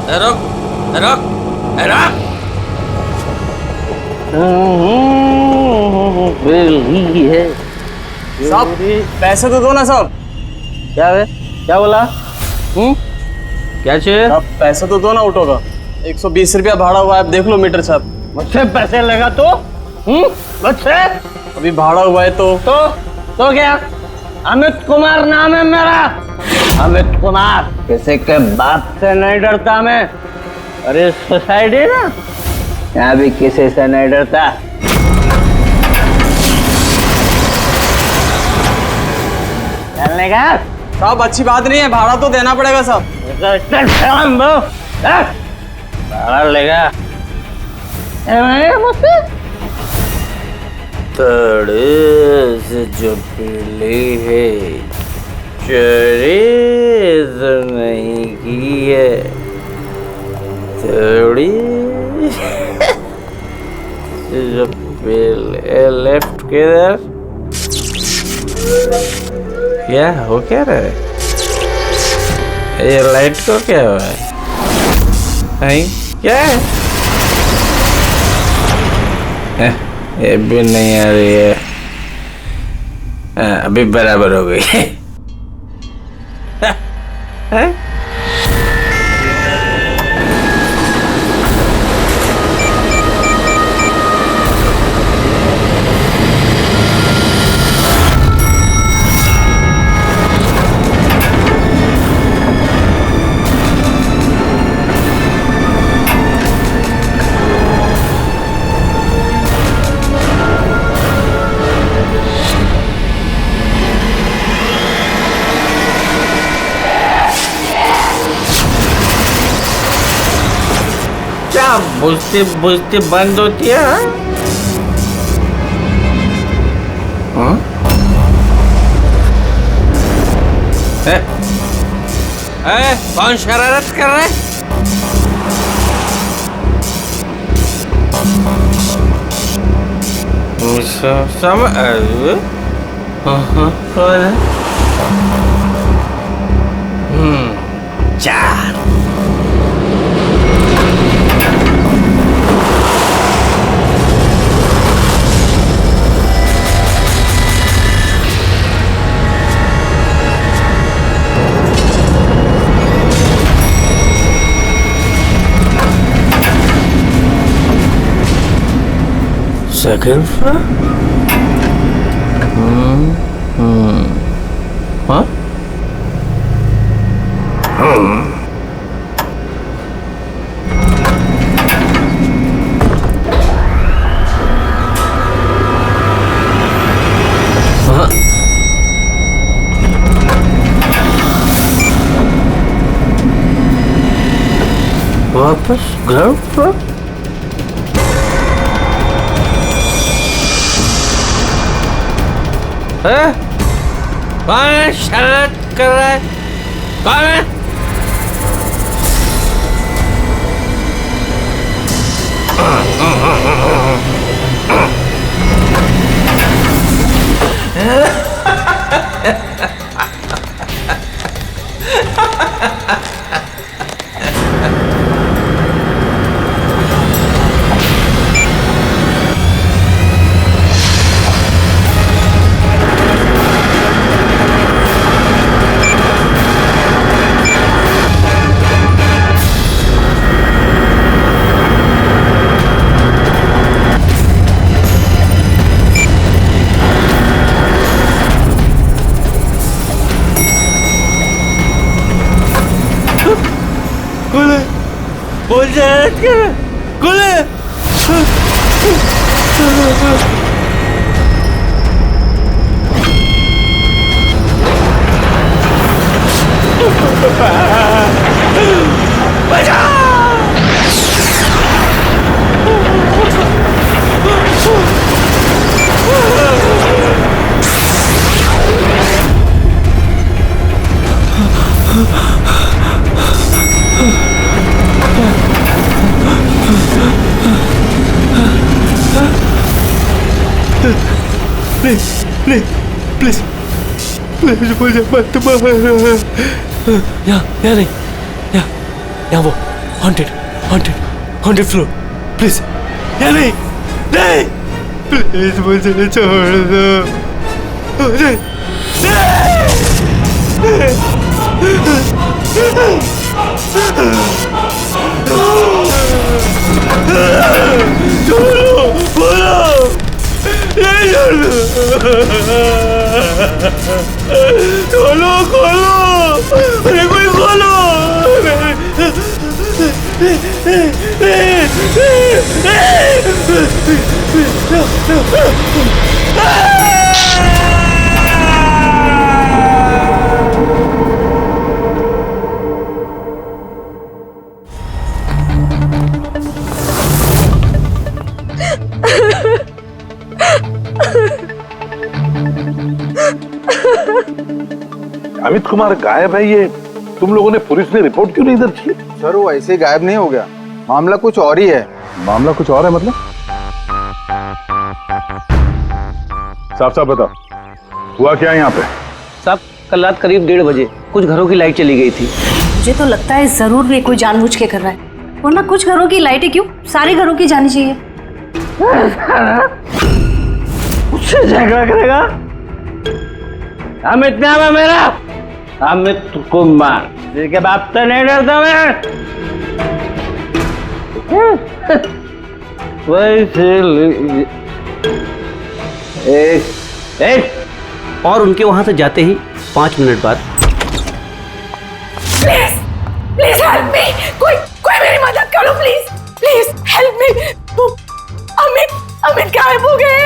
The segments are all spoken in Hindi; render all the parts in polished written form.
रुक रुक रुक। बिल्ली है साहब पैसे तो दो ना साहब। क्या है? क्या बोला? क्या चाहिए? साहब पैसे तो दो ना ऑटो का। 120 रुपया भाड़ा हुआ है, आप देख लो मीटर साहब। मुझसे पैसे लगा तो? मुझसे? अभी भाड़ा हुआ है तो क्या? अमित कुमार नाम है मेरा। अमित कुमार किसी के बाप से नहीं डरता मैं। अरे सोसाइटी ना, यहाँ भी किसी से नहीं डरता। चलने का? साहब अच्छी बात नहीं है, भाड़ा तो देना पड़ेगा साहब। भाड़ा लेगा मुझसे? थोड़े से जो पीली है, चोरी तो नहीं की है, थोड़ी जो पीले लेफ्ट किधर? क्या हो क्या रहा है? ये लाइट को क्या हुआ है? नहीं क्या है? ये भी नहीं आ रही है। अभी बराबर हो गई है? क्या बुझते बुझते बंद होती है? हाँ? कौन शरारत कर रहा है? चार। Second floor? Huh? वापस ग्राउंड फ्लोर? कौन है शरारत कर रहा है? कौन है? प्लीज मुझे मत मार। यहाँ नहीं, यहाँ वो 100 फ्लोर प्लीज। या नहीं नहीं प्लीज मुझे छोड़ दो। नहीं छोड़ो बोलो नहीं छोड़ दो। खोलो खोलो अरे कोई खोलो। अमित कुमार गायब है, ये तुम लोगों ने पुलिस में रिपोर्ट क्यों नहीं दर्ज की? सर वो ऐसे गायब नहीं हो गया, मामला कुछ और ही है। मामला कुछ और है मतलब? साफ साफ बताओ, हुआ क्या यहाँ पे? साहब कल रात करीब 1:30 बजे कुछ घरों की लाइट चली गई थी। मुझे तो लगता है जरूर भी कोई जानबूझ के कर रहा है, वरना कुछ घरों की लाइटें क्यों, सारे घरों की जानी चाहिए। उससे झगड़ा करेगा? अमित नाम है मेरा, अमित कुमार। जिसके बाप से नहीं डरता मैं। एक और उनके वहां से जाते ही 5 मिनट बाद प्लीज प्लीज हेल्प मी, कोई मेरी मदद करो please please help me. Amit गायब हो गए।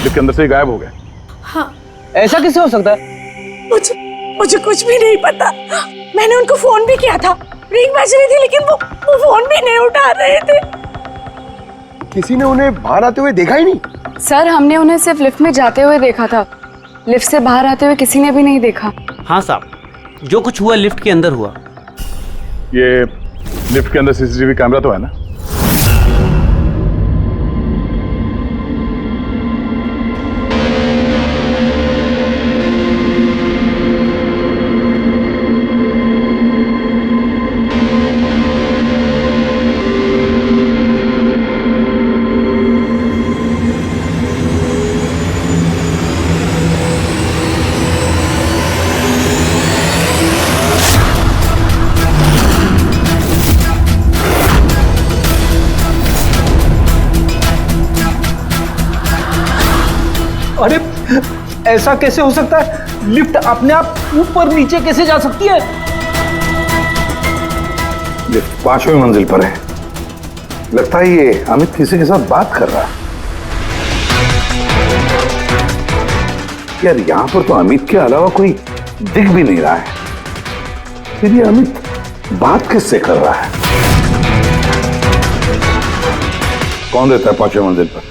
जिसके अंदर से ही गायब हो गए? हाँ। ऐसा कैसे हो सकता है? मुझे कुछ भी नहीं पता। मैंने उनको फोन भी किया था, रिंग बज रही थी, लेकिन वो फोन भी नहीं उठा रहे थे। किसी ने उन्हें बाहर आते हुए देखा ही नहीं? सर हमने उन्हें सिर्फ लिफ्ट में जाते हुए देखा था, लिफ्ट से बाहर आते हुए किसी ने भी नहीं देखा। हाँ साहब, जो कुछ हुआ लिफ्ट के अंदर हुआ। ये लिफ्ट के अंदर सीसीटीवी कैमरा तो है ना? अरे ऐसा कैसे हो सकता है? लिफ्ट अपने आप ऊपर नीचे कैसे जा सकती है? लिफ्ट 5वीं मंजिल पर है। लगता है ये अमित किसी के साथ बात कर रहा है। यार यहाँ पर तो अमित के अलावा कोई दिख भी नहीं रहा है, फिर ये अमित बात किससे कर रहा है? कौन रहता है 5वीं मंजिल पर?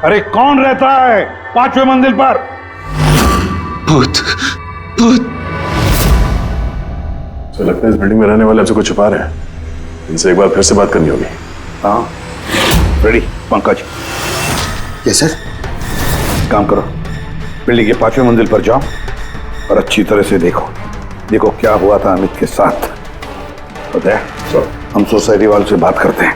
अरे कौन रहता है 5वीं मंजिल पर? भूत भूत। तो लगता है इस बिल्डिंग में रहने वाले हमसे कुछ छुपा रहे हैं। इनसे एक बार फिर से बात करनी होगी। हाँ रेडी पंकज। Yes sir. काम करो, बिल्डिंग के 5वीं मंजिल पर जाओ और अच्छी तरह से देखो क्या हुआ था अमित के साथ। पता है हम सोसाइटी वालों से बात करते हैं।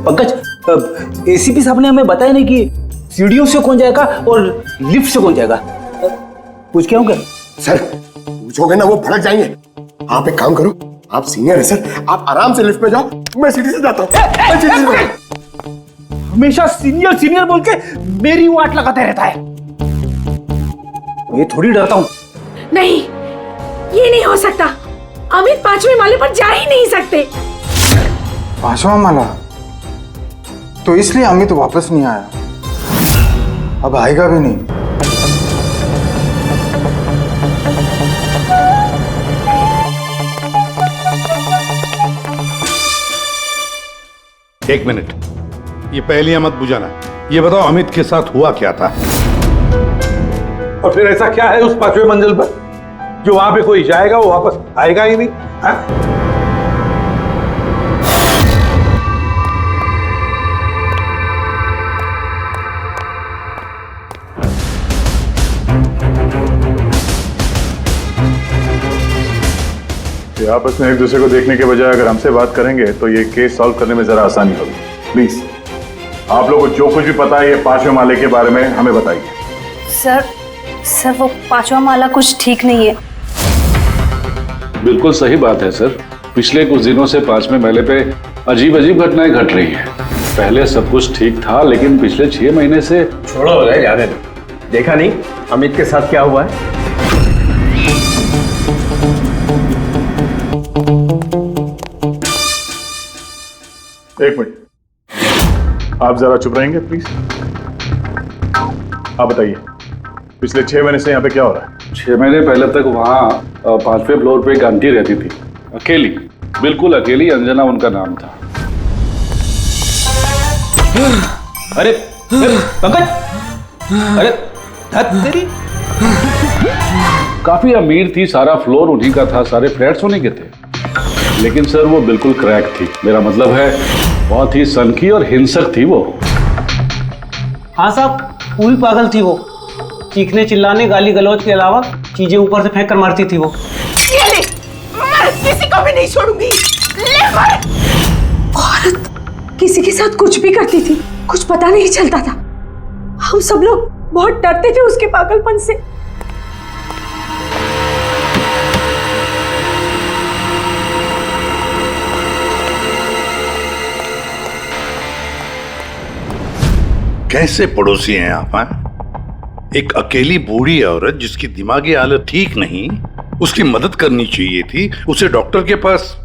पंकज, एसीपी साहब ने हमें बताया नहीं कि सीढ़ियों से कौन जाएगा और लिफ्ट से कौन जाएगा। पूछ के आऊंगा सर। पूछोगे ना वो भड़क जाएंगे। आप एक काम करो, आप सीनियर है सर, आप आराम से लिफ्ट में जाओ, मैं सीढ़ी से जाता हूँ। हमेशा सीनियर बोल के मेरी वाट लगाते रहता है। ये थोड़ी डरता हूँ। नहीं, ये नहीं हो सकता। अमित 5वें माले पर जा ही नहीं सकते। 5वां माला? तो इसलिए अमित वापस नहीं आया, अब आएगा भी नहीं। एक मिनट, ये पहेलियां मत बुझाना। ये बताओ अमित के साथ हुआ क्या था? और फिर ऐसा क्या है उस 5वीं मंजिल पर जो वहां पे कोई जाएगा वो वापस आएगा ही नहीं? आपस में एक दूसरे को देखने के बजाय अगर हमसे बात करेंगे तो ये केस सॉल्व करने में जरा आसानी होगी। प्लीज आप लोगों को जो कुछ भी पता है ये 5वें माले के बारे में हमें बताइए। सर वो 5वां माला कुछ ठीक नहीं है। बिल्कुल सही बात है सर। पिछले कुछ दिनों से 5वें माले पे अजीब अजीब घटनाएं घट रही हैं। पहले सब कुछ ठीक था, लेकिन पिछले 6 महीने से। छोड़ो उदय, जाने दो। देखा नहीं अमित के साथ क्या हुआ है? एक मिनट, आप जरा चुप रहेंगे प्लीज। आप बताइए पिछले 6 महीने से यहाँ पे क्या हो रहा है? 6 महीने पहले तक वहाँ 5वें फ्लोर पे एक आंटी रहती थी, अकेली, बिल्कुल अकेली। अंजना उनका नाम था। अरे पंकज, अरे तेरी काफी अमीर थी, सारा फ्लोर उन्हीं का था, सारे फ्लैट्स उन्हीं के थे। लेकिन सर वो बिल्कुल क्रैक थी। मेरा मतलब है बहुत ही सनकी और हिंसक थी वो। हाँ साहब, पूरी पागल थी वो। चीखने चिल्लाने गाली गलौज के अलावा चीजें ऊपर से फेंक कर मारती थी वो। ये ले, मैं किसी को भी नहीं छोड़ूंगी। ले मर। औरत किसी के साथ कुछ भी करती थी, कुछ पता नहीं चलता था। हम सब लोग बहुत डरते थे उसके पागलपन से। कैसे पड़ोसी हैं आप? एक अकेली बूढ़ी औरत जिसकी दिमागी हालत ठीक नहीं, उसकी मदद करनी चाहिए थी, उसे डॉक्टर के पास।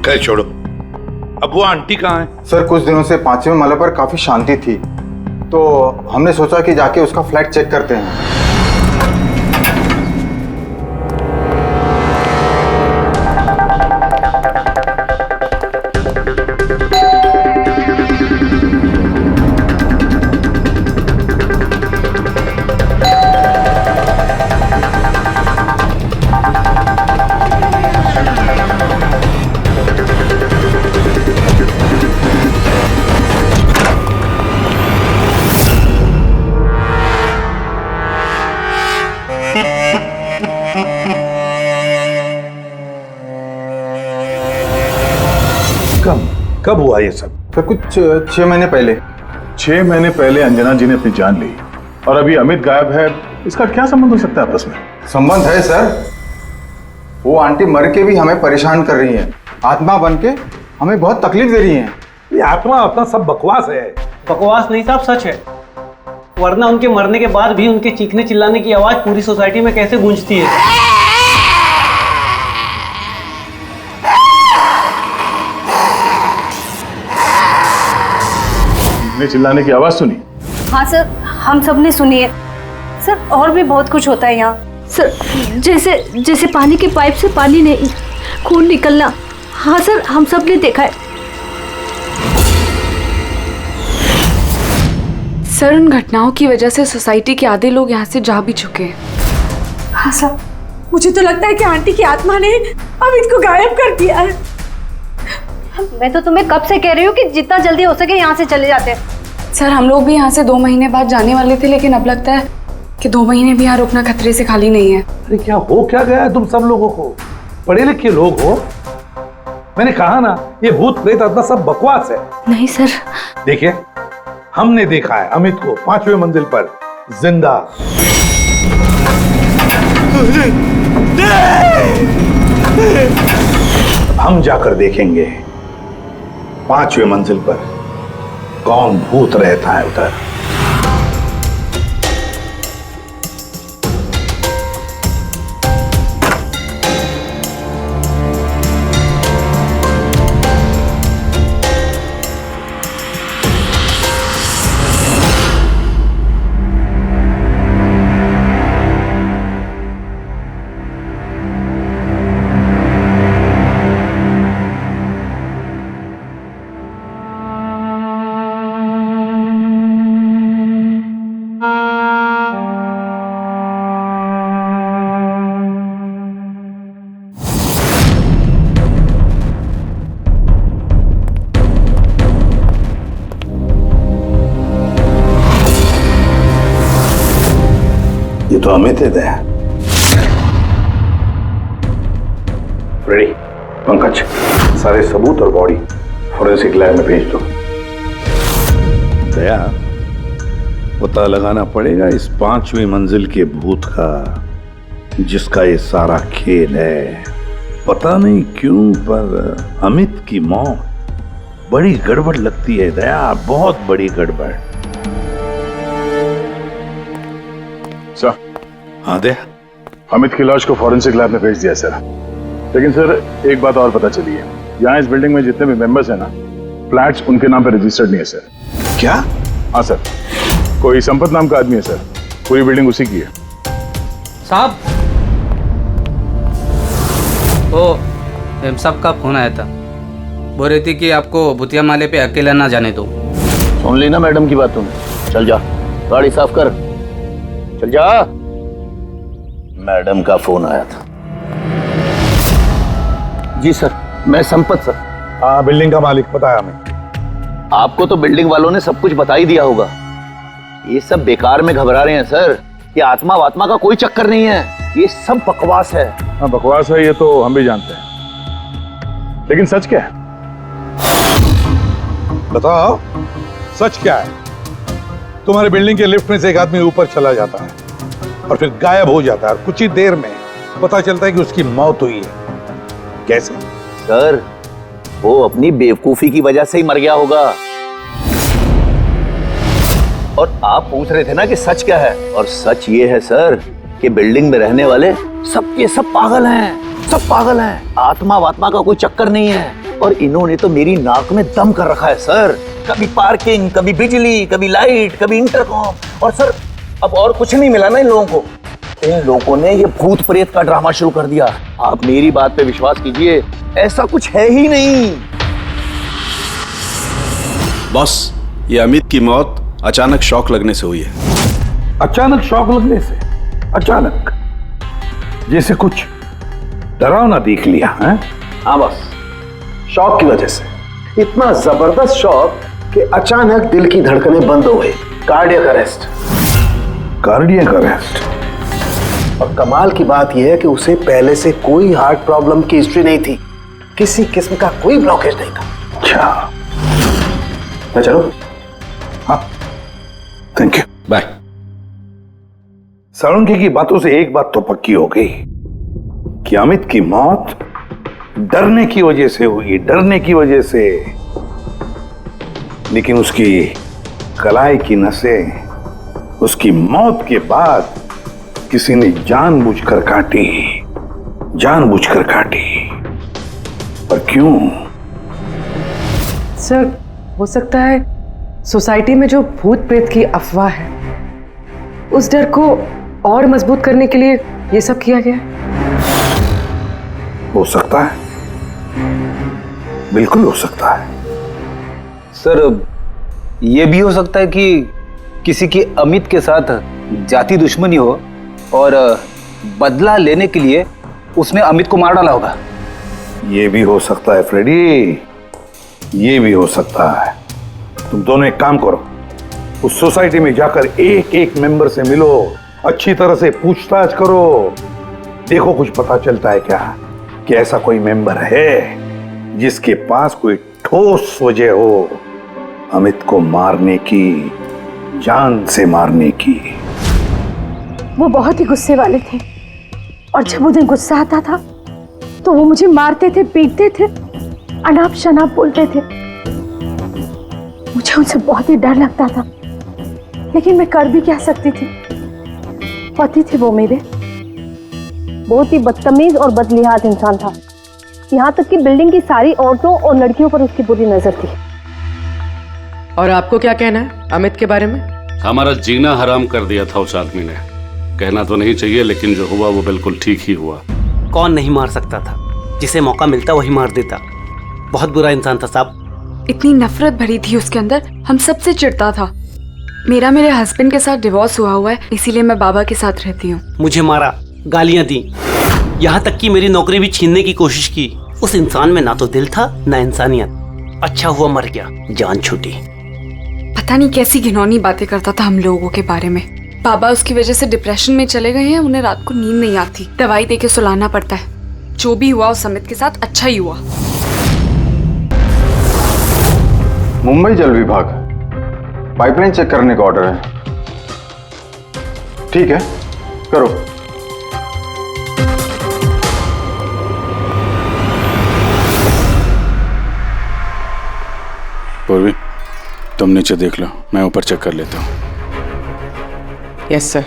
खैर छोड़ो, अब वो आंटी कहाँ है? सर कुछ दिनों से 5वें माले पर काफी शांति थी, तो हमने सोचा कि जाके उसका फ्लैट चेक करते हैं। कब हुआ ये सब? सर कुछ 6 महीने पहले। 6 महीने पहले अंजना जी ने अपनी जान ली और अभी अमित गायब है। इसका क्या संबंध हो सकता है आपस में? संबंध है सर। वो आंटी मर के भी हमें परेशान कर रही है, आत्मा बन के हमें बहुत तकलीफ दे रही है। ये आत्मा अपना सब बकवास है। बकवास नहीं साहब, सच है। वरना उनके मरने के बाद भी उनके चीखने चिल्लाने की आवाज पूरी सोसाइटी में कैसे गूंजती है। चिल्लाने की आवाज सुनी? हाँ सर, हम सब ने सुनी है सर। और भी बहुत कुछ होता है यहाँ सर, जैसे पानी के पाइप से पानी नहीं, खून निकलना। हाँ सर, हम सब ने देखा है। सर उन घटनाओं की वजह से सोसाइटी के आधे लोग यहाँ से जा भी चुके हैं। हाँ सर, मुझे तो लगता है कि आंटी की आत्मा ने अमित को गायब कर दिया है। मैं तो तुम्हें कब से कह रही हूँ कि जितना जल्दी हो सके यहाँ से चले जाते हैं। सर हम लोग भी यहाँ से 2 महीने बाद जाने वाले थे, लेकिन अब लगता है कि 2 महीने भी यहाँ रुकना खतरे से खाली नहीं है। अरे क्या हो क्या गया है तुम सब लोगों को? पढ़े लिखे लोग हो। मैंने कहा ना, ये भूत प्रेत आत्मा सब बकवास है। नहीं सर। देखिए, हमने देखा है अमित को 5वें मंजिल पर जिंदा। हम जाकर देखेंगे 5वें मंजिल पर कौन भूत रहता है उधर। ये तो अमित है। रेडी? पंकज, सारे सबूत और बॉडी फोरेंसिक लैब में भेज दो। दया, पता लगाना पड़ेगा इस 5वीं मंजिल के भूत का, जिसका ये सारा खेल है। पता नहीं क्यों पर अमित की मौत बड़ी गड़बड़ लगती है दया, बहुत बड़ी गड़बड़। सर। हाँ दया। अमित की लाश को फॉरेंसिक लैब में भेज दिया सर। लेकिन सर एक बात और पता चली है, यहाँ इस बिल्डिंग में जितने भी मेंबर्स हैं ना, फ्लैट्स उनके नाम पे रजिस्टर्ड नहीं है सर। क्या? हाँ सर, कोई संपत नाम का आदमी है सर, पूरी बिल्डिंग उसी की है। साहब, ओ एम साहब का फोन आया था, बोल रही थी कि आपको भूतिया माले पे अकेला ना जाने दो। सुन ली ना मैडम की बात तुमने? चल जा, गाड़ी साफ कर, चल जा। मैडम का फोन आया था। जी सर, मैं संपत सर। हाँ, बिल्डिंग का मालिक बताया हमें। आपको तो बिल्डिंग वालों ने सब कुछ बता ही दिया होगा। ये सब बेकार में घबरा रहे हैं सर। ये आत्मा वात्मा का कोई चक्कर नहीं है, ये सब बकवास है। हाँ बकवास है, ये तो हम भी जानते हैं, लेकिन सच क्या है? बताओ, सच क्या है? तुम्हारे बिल्डिंग के लिफ्ट में से एक आदमी ऊपर चला जाता है और फिर गायब हो जाता है, और कुछ ही देर में पता चलता है कि उसकी मौत हुई है। कैसे? सर, वो अपनी बेवकूफी की वजह से ही मर गया होगा। और आप पूछ रहे थे ना कि सच क्या है, और सच ये है सर कि बिल्डिंग में रहने वाले सब के सब पागल हैं, सब पागल हैं। आत्मा वात्मा का कोई चक्कर नहीं है। और इन्होंने तो मेरी नाक में दम कर रखा है सर। कभी पार्किंग, कभी बिजली, कभी लाइट, कभी इंटरकॉम। और सर अब और कुछ नहीं मिला ना इन लोगों को। इन लोगों ने ये भूत प्रेत का ड्रामा शुरू कर दिया। आप मेरी बात पे विश्वास कीजिए, ऐसा कुछ है ही नहीं। बॉस, ये अमित की मौत अचानक शॉक लगने से हुई है। अचानक शॉक लगने से? अचानक? जैसे कुछ डरावना देख लिया है? हाँ बस, शॉक की वजह से। इतना जबरदस्त शॉक कि अचानक दिल की धड़कनें बंद हो गई। Cardiac arrest. Cardiac arrest? और कमाल की बात यह है कि उसे पहले से कोई हार्ट प्रॉब्लम की हिस्ट्री नहीं थी, किसी किस्म का कोई ब्लॉकेज नहीं था। अच्छा, मैं चलो? हाँ, थैंक यू, बाय। साळुंखे की बातों से एक बात तो पक्की हो गई कि अमित की मौत डरने की वजह से हुई, डरने की वजह से। लेकिन उसकी कलाई की नसें उसकी मौत के बाद किसी ने जानबूझकर काटी, जानबूझकर काटी। पर क्यों? सर, हो सकता है सोसाइटी में जो भूत प्रेत की अफवाह है, उस डर को और मजबूत करने के लिए ये सब किया गया। हो सकता है, बिल्कुल हो सकता है। सर, ये भी हो सकता है कि किसी की अमित के साथ जाति दुश्मनी हो और बदला लेने के लिए उसने अमित को मार डाला होगा। ये भी हो सकता है फ्रेडी, ये भी हो सकता है। तुम दोनों एक काम करो, उस सोसाइटी में जाकर एक एक मेंबर से मिलो, अच्छी तरह से पूछताछ करो, देखो कुछ पता चलता है क्या कि ऐसा कोई मेंबर है जिसके पास कोई ठोस वजह हो अमित को मारने की, जान से मारने की। वो बहुत ही गुस्से वाले थे, और जब उन्हें गुस्सा आता था तो वो मुझे मारते थे, पीटते थे, अनाप शनाप बोलते थे। मुझे उनसे बहुत ही डर लगता था, लेकिन मैं कर भी क्या सकती थी। पति थे वो मेरे। बहुत ही बदतमीज और बदलिहाज इंसान था। यहाँ तक कि बिल्डिंग की सारी औरतों और लड़कियों पर उसकी बुरी नजर थी। और आपको क्या कहना है अमित के बारे में? हमारा जीना हराम कर दिया था उस आदमी ने। कहना तो नहीं चाहिए, लेकिन जो हुआ वो बिल्कुल ठीक ही हुआ। कौन नहीं मार सकता था? जिसे मौका मिलता वही मार देता। बहुत बुरा इंसान था साहब। इतनी नफरत भरी थी उसके अंदर, हम सबसे चिढ़ता था। मेरे हस्बैंड के साथ डिवोर्स हुआ है, इसीलिए मैं बाबा के साथ रहती हूँ। मुझे मारा, गालियां दी, यहाँ तक कि मेरी नौकरी भी छीनने की कोशिश की। उस इंसान में ना तो दिल था ना इंसानियत। अच्छा हुआ मर गया, जान छूटी। पता नहीं कैसी घिनौनी बातें करता था हम लोगों के बारे में। बाबा उसकी वजह से डिप्रेशन में चले गए हैं, उन्हें रात को नींद नहीं आती, दवाई देके सुलाना पड़ता है। जो भी हुआ उस अमित के साथ अच्छा ही हुआ। मुंबई जल विभाग, पाइपलाइन चेक करने का ऑर्डर है। ठीक है, करो। पूर्वी, तुम नीचे देख लो, मैं ऊपर चेक कर लेता हूँ। Yes sir.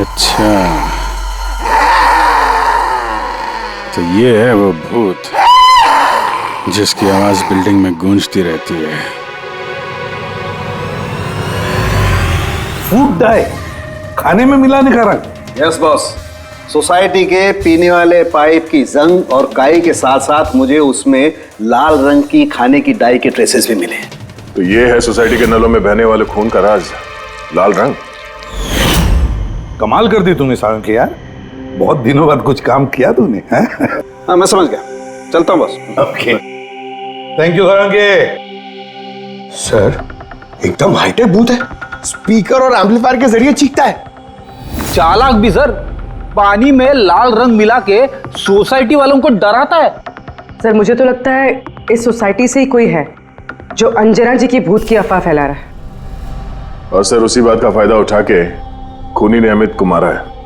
अच्छा, तो ये है वो भूत जिसकी आवाज बिल्डिंग में गूंजती रहती है। फूड डाई, खाने में मिलाने का रंग। यस बॉस, सोसाइटी के पीने वाले पाइप की जंग और काई के साथ साथ मुझे उसमें लाल रंग की खाने की डाई के ट्रेसेस भी मिले। तो ये है सोसाइटी के नलों में बहने वाले खून का राज, लाल रंग। कमाल कर दी तूने सारंग यार, बहुत दिनों बाद कुछ काम किया तूने। हाँ मैं समझ गया, चलता हूँ बस। Okay, thank you Sarang. Sir एकदम हाईटेक भूत है, स्पीकर और एम्पलीफायर के जरिए चीखता है। चालाक भी सर, पानी में लाल रंग मिला के सोसाइटी वालों को डराता है। सर मुझे तो लगता है इस सोसाइटी से ही कोई है जो अंजना जी की भूत की अफवाह फैला रहा है। और सर उसी बात का फायदा उठा के खूनी ने अमित को मारा है।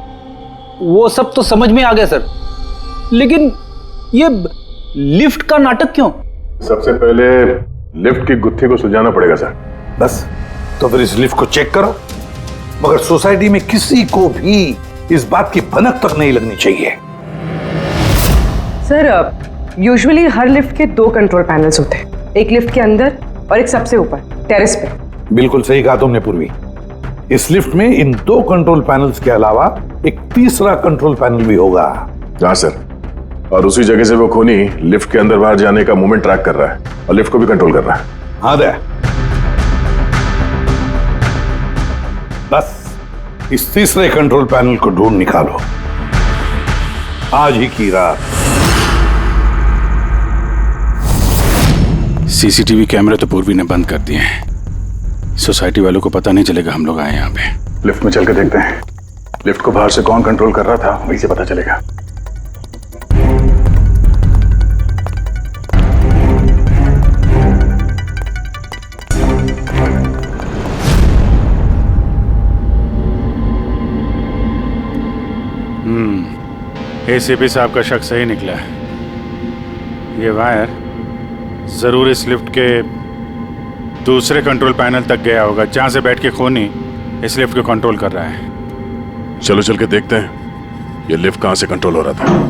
वो सब तो समझ में आ गया सर, लेकिन ये लिफ्ट का नाटक क्यों? सबसे पहले लिफ्ट की गुत्थी को सुलझाना पड़ेगा सर। बस, तो फिर इस लिफ्ट को चेक करो, मगर सोसाइटी में किसी को भी इस बात की भनक तक नहीं लगनी चाहिए। सर यूजुअली हर लिफ्ट के 2 कंट्रोल पैनल्स होते हैं, एक लिफ्ट के अंदर और एक सबसे ऊपर टेरेस पे। बिल्कुल सही कहा तुमने पूर्वी। इस लिफ्ट में इन 2 कंट्रोल पैनल्स के अलावा एक तीसरा कंट्रोल पैनल भी होगा। हाँ सर, और उसी जगह से वो खूनी लिफ्ट के अंदर बाहर जाने का मूवमेंट ट्रैक कर रहा है और लिफ्ट को भी कंट्रोल कर रहा है। हाँ दे, बस इस तीसरे कंट्रोल पैनल को ढूंढ निकालो आज ही की रात। सीसीटीवी कैमरे तो पूर्वी ने बंद कर दिए हैं, सोसाइटी वालों को पता नहीं चलेगा हम लोग आए यहाँ पे। लिफ्ट में चल के देखते हैं, लिफ्ट को बाहर से कौन कंट्रोल कर रहा था वहीं से पता चलेगा। एसीपी साहब का शक सही निकला है। ये वायर जरूर इस लिफ्ट के दूसरे कंट्रोल पैनल तक गया होगा, जहां से बैठ के खूनी इस लिफ्ट को कंट्रोल कर रहा है। चलो चल के देखते हैं ये लिफ्ट कहां से कंट्रोल हो रहा था।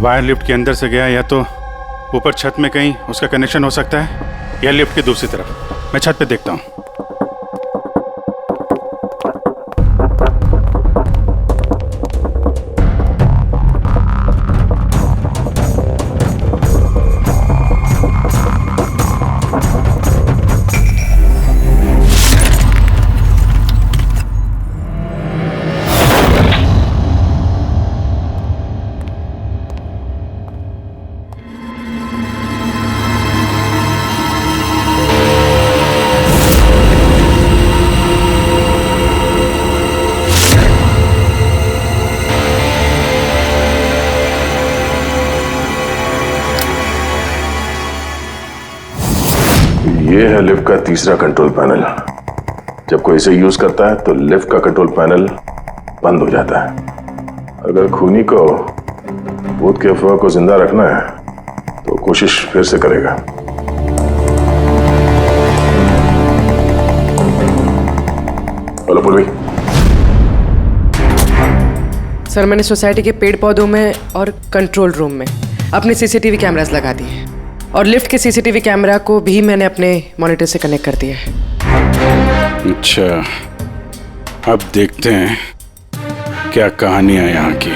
वायर लिफ्ट के अंदर से गया या तो ऊपर छत में कहीं उसका कनेक्शन हो सकता है, या लिफ्ट की दूसरी तरफ। मैं छत पे देखता हूँ। ये है लिफ्ट का तीसरा कंट्रोल पैनल। जब कोई इसे यूज करता है तो लिफ्ट का कंट्रोल पैनल बंद हो जाता है। अगर खूनी को भूत के अफवाह को जिंदा रखना है तो कोशिश फिर से करेगा। हेलो पूर्वी। सर, मैंने सोसाइटी के पेड़ पौधों में और कंट्रोल रूम में अपने सीसीटीवी कैमरास लगा दिए और लिफ्ट के सीसीटीवी कैमरा को भी मैंने अपने मॉनिटर से कनेक्ट कर दिया है। अच्छा, अब देखते हैं क्या कहानी है यहाँ की।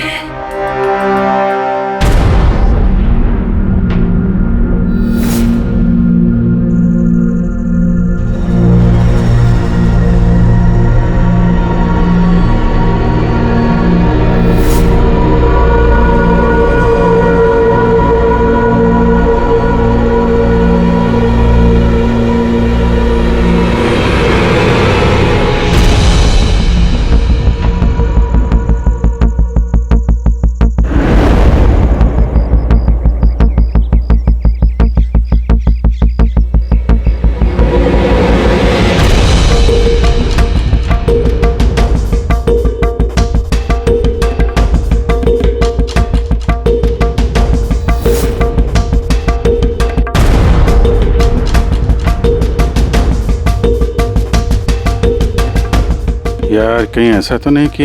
यार, कहीं ऐसा तो नहीं कि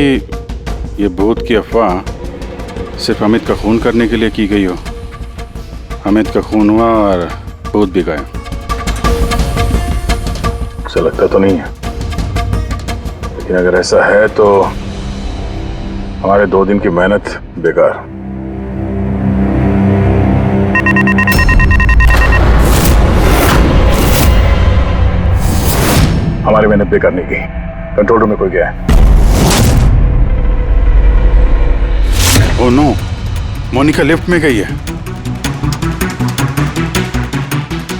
ये भूत की अफवाह सिर्फ अमित का खून करने के लिए की गई हो? अमित का खून हुआ और भूत भी गए। ऐसा लगता तो नहीं है, लेकिन अगर ऐसा है तो हमारे 2 दिन की मेहनत बेकार। हमारी मेहनत बेकार नहीं गई। कंट्रोल रूम में कोई गया है? ओह नो, मोनिका लिफ्ट में गई है।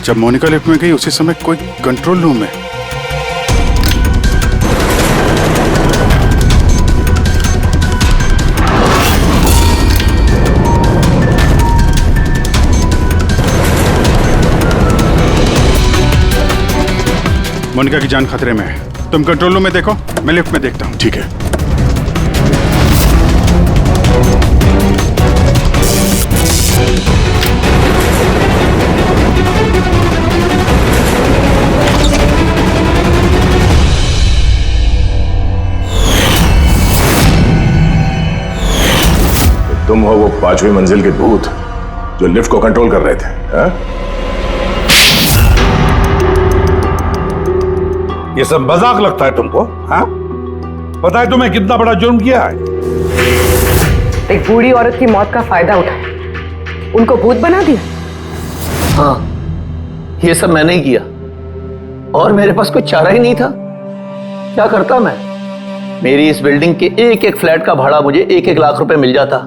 जब मोनिका लिफ्ट में गई उसी समय कोई कंट्रोल रूम में। मोनिका की जान खतरे में है। तुम कंट्रोल रूम में देखो, मैं लिफ्ट में देखता हूँ। ठीक है। तुम हो वो 5वीं मंजिल के भूत जो लिफ्ट को कंट्रोल कर रहे थे, हा? ये सब मजाक लगता है तुमको? हाँ? पता है तुम्हें कितना बड़ा जुर्म किया है? एक बूढ़ी औरत की मौत का फायदा उठाया, उनको भूत बना दिया। हाँ, ये सब मैंने ही किया और मेरे पास कोई चारा ही नहीं था। क्या करता मैं? मेरी इस बिल्डिंग के एक एक फ्लैट का भाड़ा मुझे 1-1 लाख रुपए मिल जाता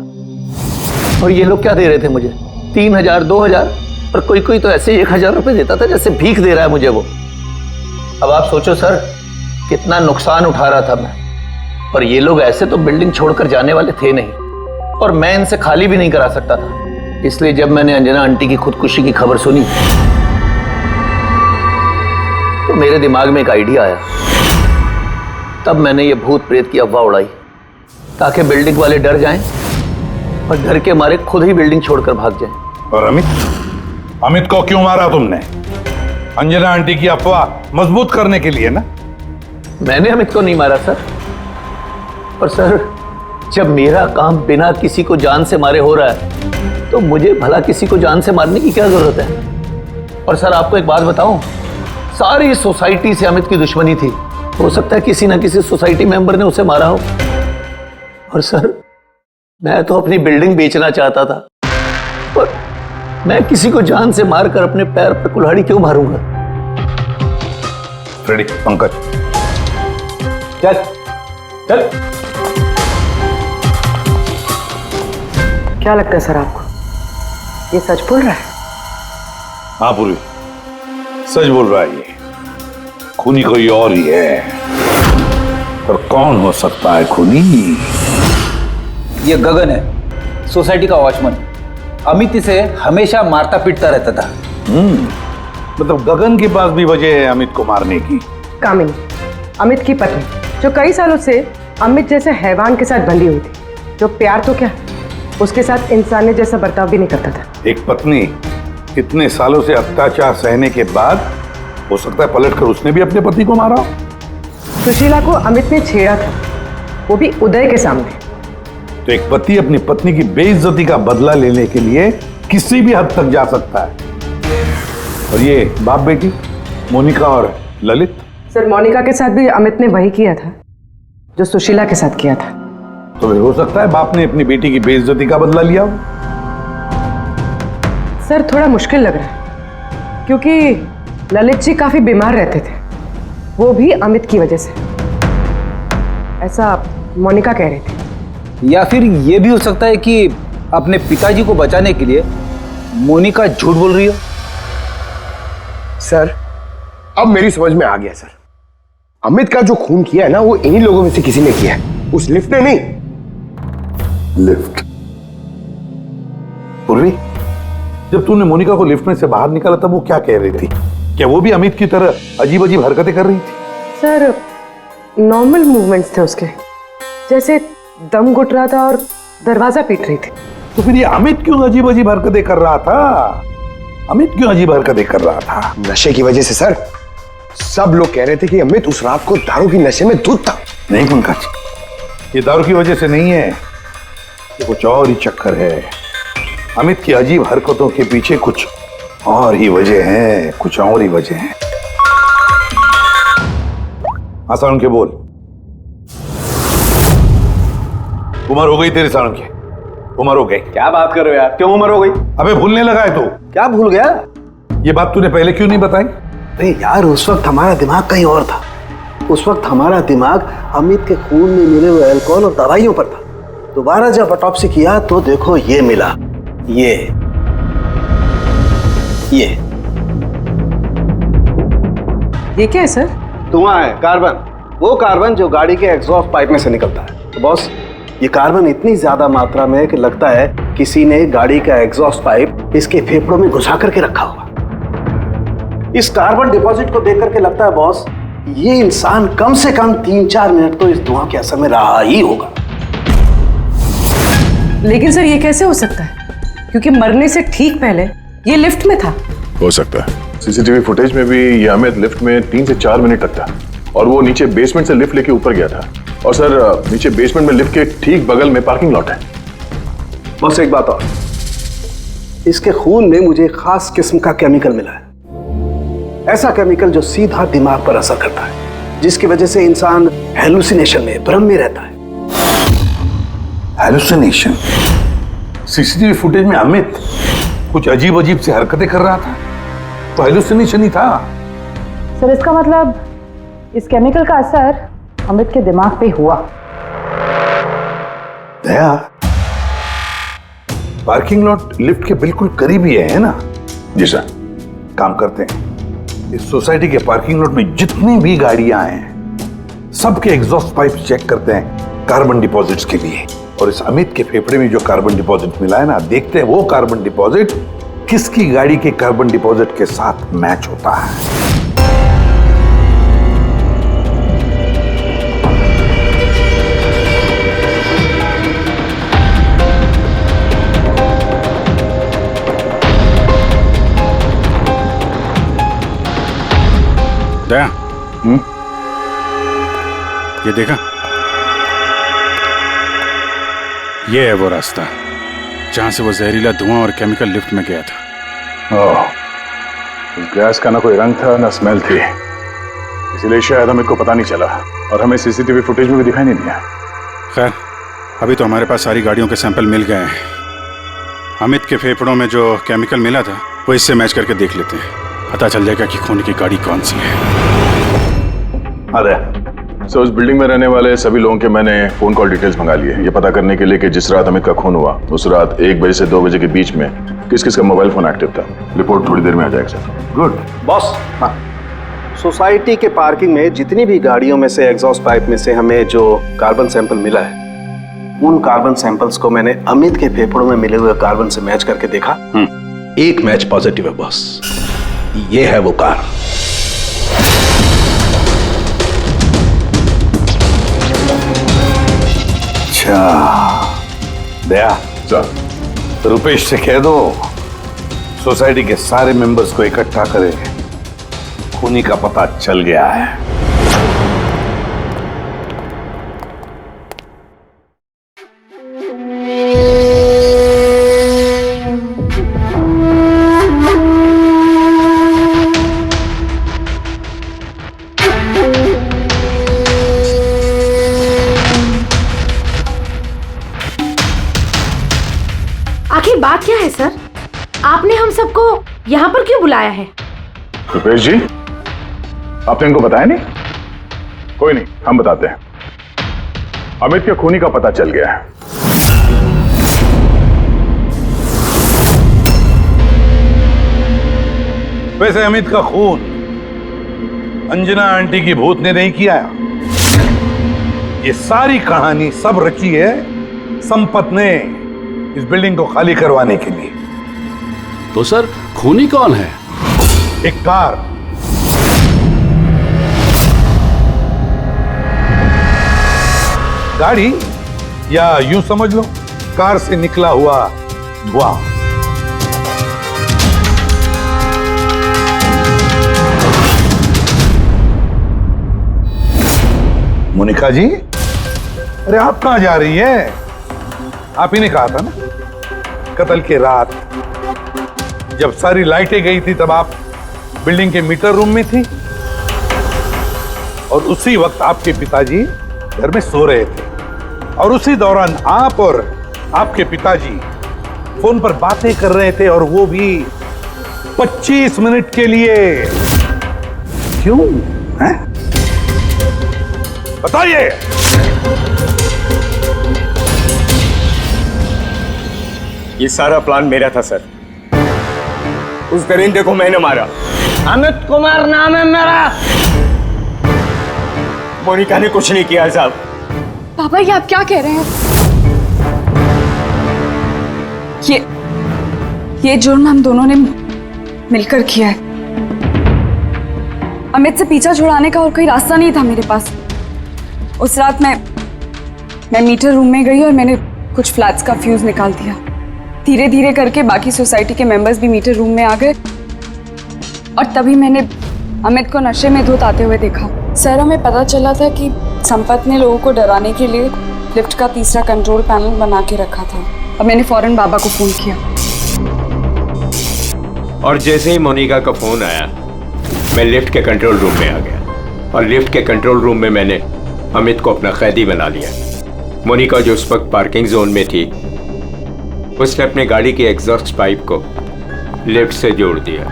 और ये लोग क्या दे रहे थे मुझे? 3,000, 2,000 और कोई कोई तो ऐसे 1,000 रुपए देता था जैसे भीख दे रहा है मुझे वो। अब आप सोचो सर, कितना नुकसान उठा रहा था मैं। और ये लोग ऐसे तो बिल्डिंग छोड़कर जाने वाले थे नहीं और मैं इनसे खाली भी नहीं करा सकता था। इसलिए जब मैंने अंजना आंटी की खुदकुशी की खबर सुनी तो मेरे दिमाग में एक आइडिया आया। तब मैंने ये भूत प्रेत की अफवाह उड़ाई ताकि बिल्डिंग वाले डर जाएं और डर के मारे खुद ही बिल्डिंग छोड़कर भाग जाएं। और अमित को क्यों मारा तुमने? अंजना आंटी की अफवाह मजबूत करने के लिए ना? मैंने अमित को नहीं मारा सर। पर सर, जब मेरा काम बिना किसी को जान से मारे हो रहा है तो मुझे भला किसी को जान से मारने की क्या जरूरत है? और सर आपको एक बात बताऊं, सारी सोसाइटी से अमित की दुश्मनी थी। हो सकता है किसी ना किसी सोसाइटी मेंबर ने उसे मारा हो। और सर मैं तो अपनी बिल्डिंग बेचना चाहता था, और मैं किसी को जान से मारकर अपने पैर पर कुल्हाड़ी क्यों मारूंगा? फ्रेडी, पंकज चल चल। क्या लगता है सर आपको, ये सच बोल रहा है? हाँ पूर्वी, सच बोल रहा है। ये खूनी कोई और ही है। पर कौन हो सकता है खूनी? ये गगन है, सोसाइटी का वॉचमैन। अमित इसे हमेशा मारता पीटता रहता था। मतलब गगन के पास भी वजह है अमित को मारने की। कामिनी, अमित की पत्नी, जो कई सालों से अमित जैसे हैवान के साथ बंधी हुई थी, जो प्यार तो क्या उसके साथ इंसानियत जैसा बर्ताव भी नहीं करता था। एक पत्नी इतने सालों से अत्याचार सहने के बाद हो सकता है पलटकर उसने भी अपने पति को मारा। सुशीला को अमित ने छेड़ा था, वो भी उदय के सामने। तो एक पति अपनी पत्नी की बेइज्जती का बदला लेने के लिए किसी भी हद तक जा सकता है। और ये बाप बेटी मोनिका और ललित। सर मोनिका के साथ भी अमित ने वही किया था जो सुशीला के साथ किया था। तो फिर हो सकता है बाप ने अपनी बेटी की बेइज्जती का बदला लिया हो। सर थोड़ा मुश्किल लग रहा है, क्योंकि ललित जी काफी बीमार रहते थे, वो भी अमित की वजह से, ऐसा मोनिका कह रही थी। या फिर ये भी हो सकता है कि अपने पिताजी को बचाने के लिए मोनिका झूठ बोल रही हो। सर अब मेरी समझ में आ गया सर, अमित का जो खून किया है ना, वो इन्हीं लोगों में से किसी ने किया है, उस लिफ्ट ने नहीं। लिफ्ट? पूर्वी, जब तूने मोनिका को लिफ्ट में से बाहर निकाला तब वो क्या कह रही थी? क्या वो भी अमित की तरह अजीब अजीब हरकतें कर रही थी? सर नॉर्मल मूवमेंट्स थे उसके, जैसे दम घुट रहा था और दरवाजा पीट रही थी। तो फिर ये अमित क्यों अजीब अजीब हरकतें कर रहा था? अमित क्यों अजीब हरकतें कर रहा था? नशे की वजह से सर। सब लोग कह रहे थे कि अमित उस रात को दारू की नशे में धुत था। नहीं पंकज, ये दारू की वजह से नहीं है, ये कुछ और ही चक्कर है। अमित की अजीब हरकतों के पीछे कुछ और ही वजह है, कुछ और ही वजह है। आसान के बोल। उम्र हो गई तेरी सालों की, उम्र हो गई। क्या बात कर रहे हो यार, क्यों उम्र हो गई? अबे भूलने लगा है तू। क्या भूल गया? ये बात तूने पहले क्यों नहीं बताई? अरे यार उस वक्त हमारा दिमाग कहीं और था। उस वक्त हमारा दिमाग अमित के खून में मिले हुए अल्कोहल और दवाइयों पर था। दोबारा जब ऑटोप्सी किया तो देखो ये मिला, ये क्या है सर? धुआं है, कार्बन। वो कार्बन जो गाड़ी के एग्जॉस्ट पाइप में से निकलता है। तो बॉस ये कार्बन इतनी ज्यादा मात्रा में कि लगता है किसी ने गाड़ी का एग्जॉस्ट पाइप इसके फेफड़ों में घुसा करके रखा होगा। इस कार्बन डिपॉजिट को देख करके लगता है बॉस ये इंसान कम से कम 3-4 मिनट तो इस धुआं के असर में रहा ही होगा। लेकिन सर ये कैसे हो सकता है, क्योंकि मरने से ठीक पहले ये लिफ्ट में था। हो सकता है। सीसीटीवी फुटेज में भी ये अमित लिफ्ट में 3 से 4 मिनट तक था, और वो नीचे बेसमेंट से लिफ्ट लेके ऊपर गया था। और सर नीचे बेसमेंट में लिफ्ट के ठीक बगल में पार्किंग लॉट है। बस एक बात और, इसके खून में मुझे एक खास किस्म का केमिकल मिला है। ऐसा केमिकल जो सीधा दिमाग पर असर करता है, जिसकी वजह से इंसान हेलुसिनेशन में, भ्रम में रहता है। हेलुसिनेशन? सीसीटीवी फुटेज में अमित कुछ अजीब अजीब सी हरकतें कर रहा था, तो हेलुसिनेशन ही था। सर इसका मतलब इस केमिकल का असर अमित के दिमाग पे हुआ। दया, पार्किंग लॉट लिफ्ट के बिल्कुल करीब ही है ना? जी सर। काम करते हैं, इस सोसाइटी के पार्किंग लॉट में जितनी भी गाड़ियां हैं सबके एग्जॉस्ट पाइप चेक करते हैं कार्बन डिपॉजिट्स के लिए। और इस अमित के फेफड़े में जो कार्बन डिपॉजिट मिला है ना, देखते हैं वो कार्बन डिपॉजिट किसकी गाड़ी के कार्बन डिपॉजिट के साथ मैच होता है। दया, ये देखा, ये है वो रास्ता जहां से वो जहरीला धुआं और केमिकल लिफ्ट में गया था। ओह, उस गैस का ना कोई रंग था ना स्मेल थी, इसीलिए शायद हमें को पता नहीं चला और हमें सीसीटीवी फुटेज में भी दिखाई नहीं दिया। खैर, अभी तो हमारे पास सारी गाड़ियों के सैंपल मिल गए हैं। अमित के फेफड़ों में जो केमिकल मिला था वो इससे मैच करके देख लेते हैं, पता चल जाएगा कि खून की गाड़ी कौन सी है। अरे सो उस बिल्डिंग में रहने वाले सभी लोगों के मैंने फोन कॉल डिटेल्स मंगा लिए, ये पता करने के लिए कि जिस रात अमित का खून हुआ उस रात 1 बजे से 2 बजे के बीच में किस किस का मोबाइल फोन एक्टिव था। रिपोर्ट थोड़ी देर में आ जाएगा सर। Good boss. हाँ, सोसाइटी के पार्किंग में जितनी भी गाड़ियों में से एग्जॉस्ट पाइप में से हमें जो कार्बन सैंपल मिला है, उन कार्बन सैंपल्स को मैंने अमित के फेफड़ों में मिले हुए कार्बन से मैच करके देखा। एक मैच पॉजिटिव है बॉस, ये है वो कार। अच्छा दया सर, रुपेश से कह दो सोसाइटी के सारे मेंबर्स को इकट्ठा करें, खूनी का पता चल गया है। आखिर बात क्या है सर? आपने हम सबको यहाँ पर क्यों बुलाया है? रुपेश जी, आपने इनको बताया नहीं? कोई नहीं, हम बताते हैं। अमित के खूनी का पता चल गया है। वैसे अमित का खून अंजना आंटी की भूत ने नहीं किया। ये सारी कहानी सब रची है संपत ने इस बिल्डिंग को खाली करवाने के लिए। तो सर खूनी कौन है? एक कार, गाड़ी या यूं समझ लो कार से निकला हुआ धुआं। मोनिका जी, अरे आप कहां जा रही है? आप ही ने कहा था ना कत्ल के रात जब सारी लाइटें गई थी तब आप बिल्डिंग के मीटर रूम में थी और उसी वक्त आपके पिताजी घर में सो रहे थे और उसी दौरान आप और आपके पिताजी फोन पर बातें कर रहे थे और वो भी 25 मिनट के लिए। क्यों है? बताइए। ये सारा प्लान मेरा था सर। उस दरिंदे को मैंने मारा। अमित कुमार नाम है मेरा। मोनिका ने कुछ नहीं किया साहब। पापा ये आप क्या कह रहे हैं? ये जुर्म हम दोनों ने मिलकर किया है। अमित से पीछा छुड़ाने का और कोई रास्ता नहीं था मेरे पास। उस रात मैं मीटर रूम में गई और मैंने कुछ फ्लैट्स का फ्यूज निकाल दिया। धीरे धीरे करके बाकी सोसाइटी के मेंबर्स भी मीटर रूम में आ गए और तभी मैंने अमित को नशे में धुत आते हुए देखा। सर हमें पता चला था कि संपत ने लोगों को डराने के लिए लिफ्ट का तीसरा कंट्रोल पैनल बना के रखा था और मैंने फौरन बाबा को फोन किया। और जैसे ही मोनिका का फोन आया मैं लिफ्ट के कंट्रोल रूम में आ गया और लिफ्ट के कंट्रोल रूम में मैंने अमित को अपना कैदी बना लिया। मोनिका जो उस वक्त पार्किंग जोन में थी उसने अपनी गाड़ी की एग्जॉस्ट पाइप को लिफ्ट से जोड़ दिया।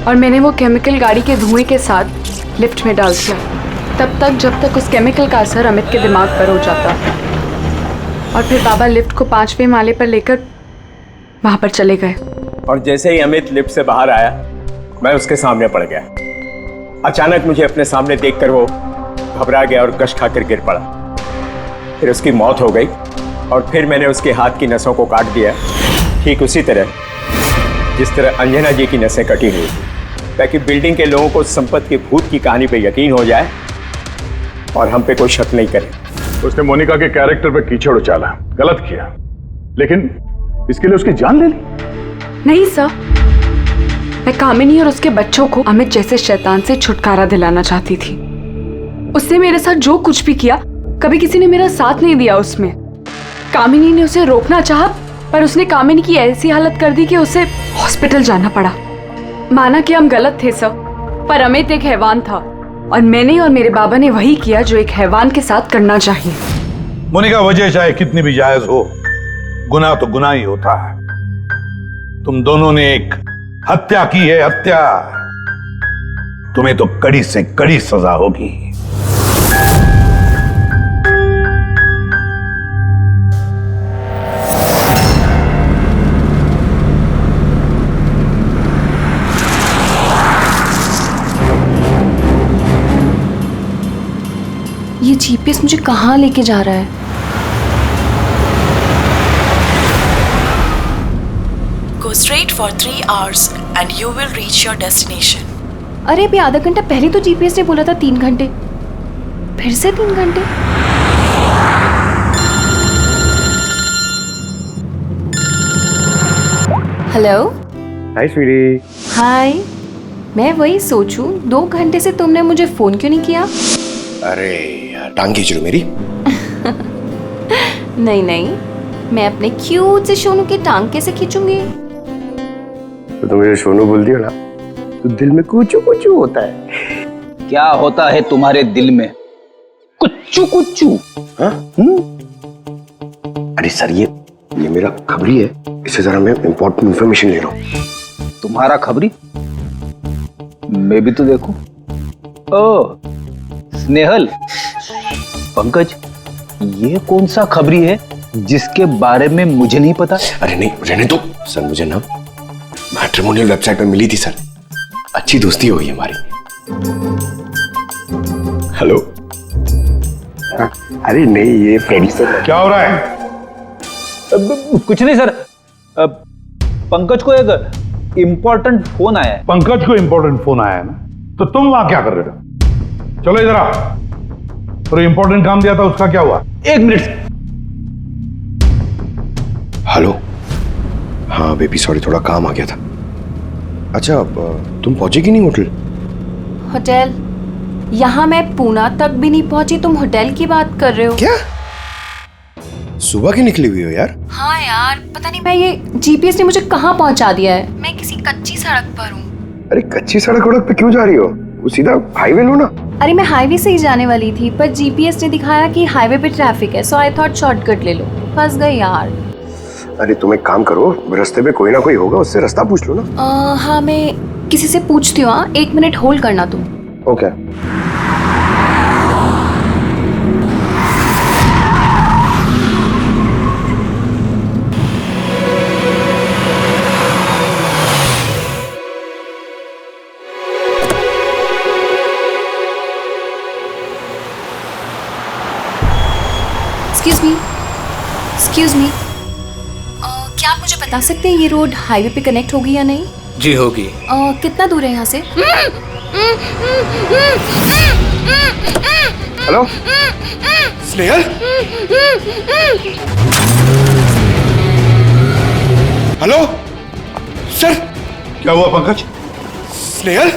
और मैंने वो केमिकल गाड़ी के धुएं के साथ लिफ्ट में डाल दिया तब तक जब तक उस केमिकल का असर अमित के दिमाग पर हो जाता। और फिर बाबा लिफ्ट को 5वें माले पर लेकर वहां पर चले गए। और जैसे ही अमित लिफ्ट से बाहर आया मैं उसके सामने पड़ गया। अचानक मुझे अपने सामने देखकर वो घबरा गया और गश खाकर गिर पड़ा। फिर उसकी मौत हो गई और फिर मैंने उसके हाथ की नसों को काट दिया, ठीक उसी तरह जिस तरह अंजना जी की नसें कटी हुई, ताकि बिल्डिंग के लोगों को संपत के भूत की कहानी पे यकीन हो जाए और हम पे कोई शक नहीं करे। उसने मोनिका के कैरेक्टर पे कीचड़ उछाला, गलत किया, लेकिन इसके लिए उसकी जान ले ली। नहीं सर, मैं कामिनी और उसके बच्चों को अमित जैसे शैतान से छुटकारा दिलाना चाहती थी। उसने मेरे साथ जो कुछ भी किया कभी किसी ने मेरा साथ नहीं दिया उसमें। कामिनी ने उसे रोकना चाहा, पर उसने कामिनी की ऐसी हालत कर दी कि उसे हॉस्पिटल जाना पड़ा। माना कि हम गलत थे सब, पर अमित एक हैवान था और मैंने और मेरे बाबा ने वही किया जो एक हैवान के साथ करना चाहिए। मोनिका, वजह चाहे कितनी भी जायज हो, गुनाह तो गुनाह ही होता है। तुम दोनों ने एक हत्या की है, हत्या। तुम्हें तो कड़ी से कड़ी सजा होगी। ये जीपीएस मुझे कहाँ लेके जा रहा है? Go straight for 3 hours and you will reach your destination. अरे अभी आधा घंटा पहले तो जीपीएस ने बोला था 3 घंटे, फिर से 3 घंटे। हेलो। हाय स्वीटी। हाय। मैं वही सोचूं 2 घंटे से तुमने मुझे फोन क्यों नहीं किया? अरे यार, टांग खींच रही हो मेरी। नहीं नहीं, मैं अपने क्यूट से सोनू की टांग कैसे खींचूंगी? तो तुम मुझे सोनू बोल दिया ना, तो दिल में कुचू कुचू होता है। क्या होता है तुम्हारे दिल में? कुच्चू कुच्चू। हाँ? अरे सर, ये मेरा खबरी है, इससे जरा मैं इंपॉर्टेंट इंफॉर्मेशन ले रहा हूँ। तुम्हारा खबरी? मैं भी तो देखूं। ओ स्नेहल, पंकज, ये कौन सा खबरी है जिसके बारे में मुझे नहीं पता? अरे नहीं, रहने दो सर। मुझे ना मैट्रिमोनियल वेबसाइट पर मिली थी सर, अच्छी दोस्ती हो गई हमारी। हेलो। अरे नहीं, ये फ्रेंड सर। क्या हो रहा है? कुछ नहीं सर, पंकज को एक इम्पोर्टेंट फोन आया है। पंकज को इम्पोर्टेंट फोन आया है ना, तो तुम वहां क्या कर रहे हो? चलो इधर आओ। तो इम्पोर्टेंट काम दिया था, उसका क्या हुआ? 1 मिनट। हेलो। हाँ बेबी, सॉरी, थोड़ा काम आ गया था। अच्छा, तुम पहुंचे कि नहीं होटल? होटल? यहाँ मैं पूना तक भी नहीं पहुंची, तुम होटल की बात कर रहे हो? क्या? सुबह की निकली हुई हो यार? हाँ यार, पता नहीं मैं, ये जीपीएस ने मुझे कहाँ पहुंचा दिया है। मैं किसी कच्ची सड़क पर हूँ। अरे कच्ची सड़क पे क्यों जा रही हो? वो सीधा हाईवे लो ना। अरे मैं हाईवे से ही जाने वाली थी, पर जीपीएस ने दिखाया कि हाईवे पे ट्रैफिक है, सो आई थॉट शॉर्टकट ले लो। फंस गई यार। अरे तुम एक काम करो, रास्ते पे कोई ना कोई होगा, उससे रास्ता पूछ लो ना। हाँ, मैं किसी से पूछती हूँ। 1 मिनट होल्ड करना तुम। ओके। एक्सक्यूज मी, क्या आप मुझे बता सकते हैं ये रोड हाईवे पे कनेक्ट होगी या नहीं? जी होगी। कितना दूर है यहाँ से? हेलो स्नेहल। Hello sir. क्या हुआ पंकज? स्नेहल।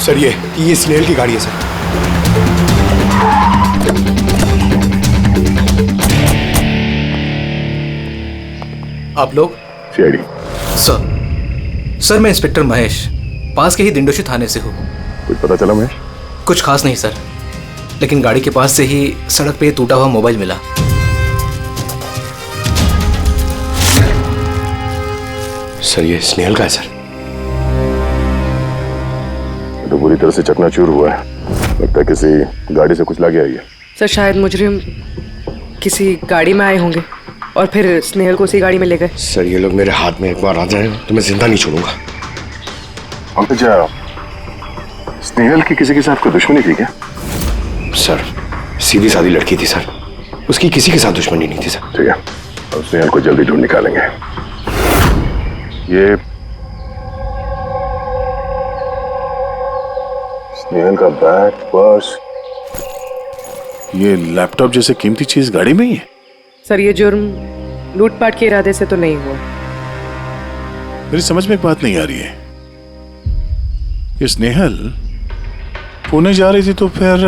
सर ये स्नेहल की गाड़ी है सर। आप लोग? सीआईडी। सर मैं इंस्पेक्टर महेश, पास के ही दिंडोशी थाने से हूँ। कुछ पता चला महेश? कुछ खास नहीं सर, लेकिन गाड़ी के पास से ही सड़क पे टूटा हुआ मोबाइल मिला। सर ये स्नेहल का है सर। तो पूरी तरह से चकनाचूर हुआ है, लगता है किसी गाड़ी से कुछ लग गया है। सर शायद मुजरिम किसी गाड़ी में आए होंगे और फिर स्नेहल को उसी गाड़ी में ले गए। सर ये लोग मेरे हाथ में एक बार आ जाए तो मैं जिंदा नहीं छोड़ूंगा। अच्छा, स्नेहल की किसी के साथ कोई दुश्मनी थी क्या? सर सीधी सादी लड़की थी सर, उसकी किसी के साथ दुश्मनी नहीं थी सर। ठीक है, अब स्नेहल को जल्दी ढूंढ निकालेंगे। ये स्नेहल का बैग, पर्स, ये लैपटॉप जैसे कीमती चीज गाड़ी में ही है। सर ये जुर्म लूटपाट के इरादे से तो नहीं हुआ। मेरी समझ में एक बात नहीं आ रही है। ये स्नेहल पुणे जा रही थी तो फिर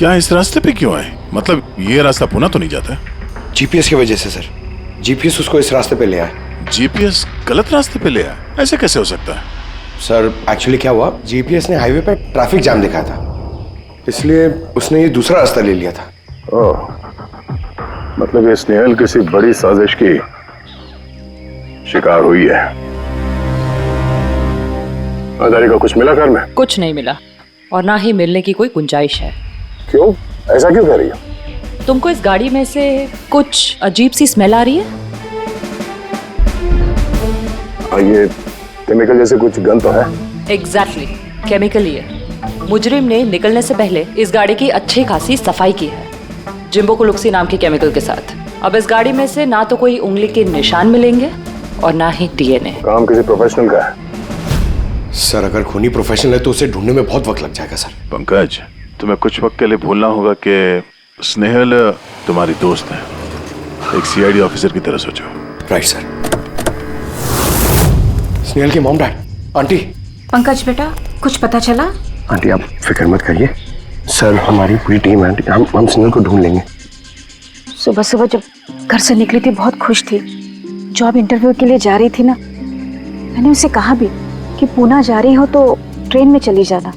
यहाँ इस रास्ते पे क्यों आए? मतलब ये रास्ता पुणे तो नहीं जाता है? जीपीएस की वजह से सर। जीपीएस उसको इस रास्ते पे ले आया। जीपीएस गलत रास्ते पे ले आया? ऐसे कैसे हो सकता है? सर एक्चुअली क्या हुआ, जीपीएस ने हाईवे पे ट्रैफिक जाम दिखाया था, इसलिए उसने ये दूसरा रास्ता ले लिया था। ओह, मतलब ये स्नेहल किसी बड़ी साजिश की शिकार हुई है। आधारी को कुछ मिला घर में? कुछ नहीं मिला और ना ही मिलने की कोई गुंजाइश है। क्यों? ऐसा क्यों कह रही हो? तुमको इस गाड़ी में से कुछ अजीब सी स्मेल आ रही है? ये केमिकल जैसे कुछ गंध तो है। एग्जैक्टली, केमिकल ही है। मुजरिम ने निकलने से पहले इस गाड़ी की अच्छी खासी सफाई की है जिम्बो कुलुक्सी नाम के केमिकल के साथ। अब इस गाड़ी में से ना तो कोई उंगली के निशान मिलेंगे और ना ही डीएनए। काम किसी प्रोफेशनल का है। सर अगर खूनी प्रोफेशनल है तो उसे ढूंढने में बहुत वक्त लग जाएगा सर। पंकज, तुम्हें कुछ वक्त के लिए भूलना होगा कि स्नेहल तुम्हारी दोस्त है। एक सीआईडी ऑफिसर की तरह सोचो। Right sir. स्नेहल की मॉम डैड, आंटी। पंकज बेटा, कुछ पता चला? आंटी आप फिक्र मत करिए, सर हमारी पूरी टीम है आंटी, हम स्नेहल को ढूंढ लेंगे। सुबह सुबह जब घर से निकली थी बहुत खुश थी। जॉब इंटरव्यू के लिए जा रही थी ना, मैंने उसे कहा भी कि पूना जा रही हो तो ट्रेन में चली जाना,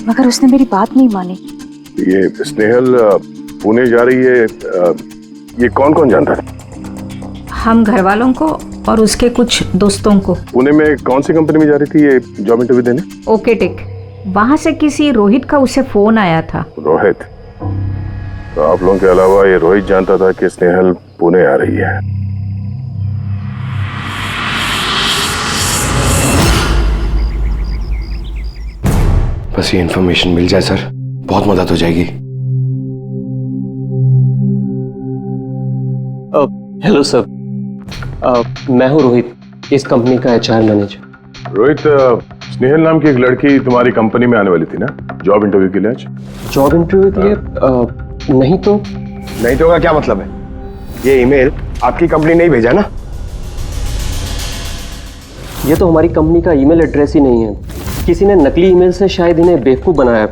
मगर उसने मेरी बात नहीं मानी। ये स्नेहल पुणे जा रही है, ये कौन कौन जानता है? हम घर वालों को और उसके कुछ दोस्तों को। पुणे में कौन सी कंपनी में जा रही थी ये जॉब इंटरव्यू देने? Okay take. वहां से किसी रोहित का उसे फोन आया था। रोहित? तो आप लोगों के अलावा ये रोहित जानता था कि स्नेहल पुणे आ रही है। बस ये इन्फॉर्मेशन मिल जाए सर, बहुत मदद हो जाएगी। हेलो सर, मैं हूँ रोहित, इस कंपनी का एचआर मैनेजर। रोहित, स्नेहल नाम की एक लड़की तुम्हारी कंपनी में आने वाली थी ना जॉब इंटरव्यू के लिए आज? जॉब इंटरव्यू के लिए? नहीं तो। नहीं तो का क्या मतलब है? ये ईमेल आपकी कंपनी ने ही भेजा ना? ये तो हमारी कंपनी का ईमेल एड्रेस ही नहीं है, किसी ने नकली ईमेल से शायद इन्हें बेवकूफ बनाया।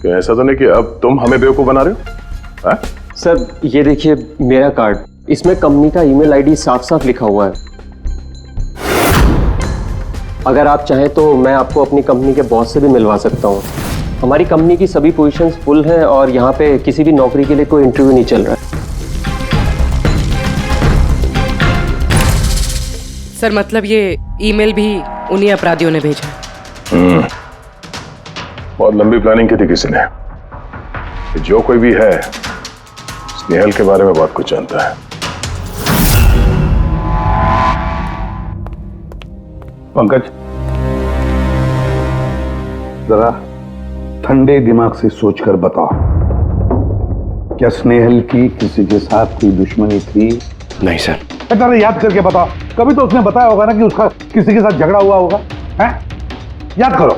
क्या ऐसा तो नहीं कि अब तुम हमें बेवकूफ बना रहे हो? हा? सर ये देखिए मेरा कार्ड, इसमें कंपनी का ईमेल आईडी साफ साफ लिखा हुआ है। अगर आप चाहें तो मैं आपको अपनी कंपनी के बॉस से भी मिलवा सकता हूँ। हमारी कंपनी की सभी पोजीशंस फुल हैं और यहाँ पे किसी भी नौकरी के लिए कोई इंटरव्यू नहीं चल रहा है। सर मतलब ये ईमेल भी उन्हीं अपराधियों ने भेजा। बहुत लंबी प्लानिंग की थी किसी ने। जो कोई भी है स्नेहल के बारे में बहुत कुछ जानता है। पंकज, जरा ठंडे दिमाग से सोचकर बताओ, क्या स्नेहल की किसी के साथ कोई दुश्मनी थी? नहीं सर। जरा याद करके बताओ, कभी तो उसने बताया होगा ना कि उसका किसी के साथ झगड़ा हुआ होगा, हैं? याद करो।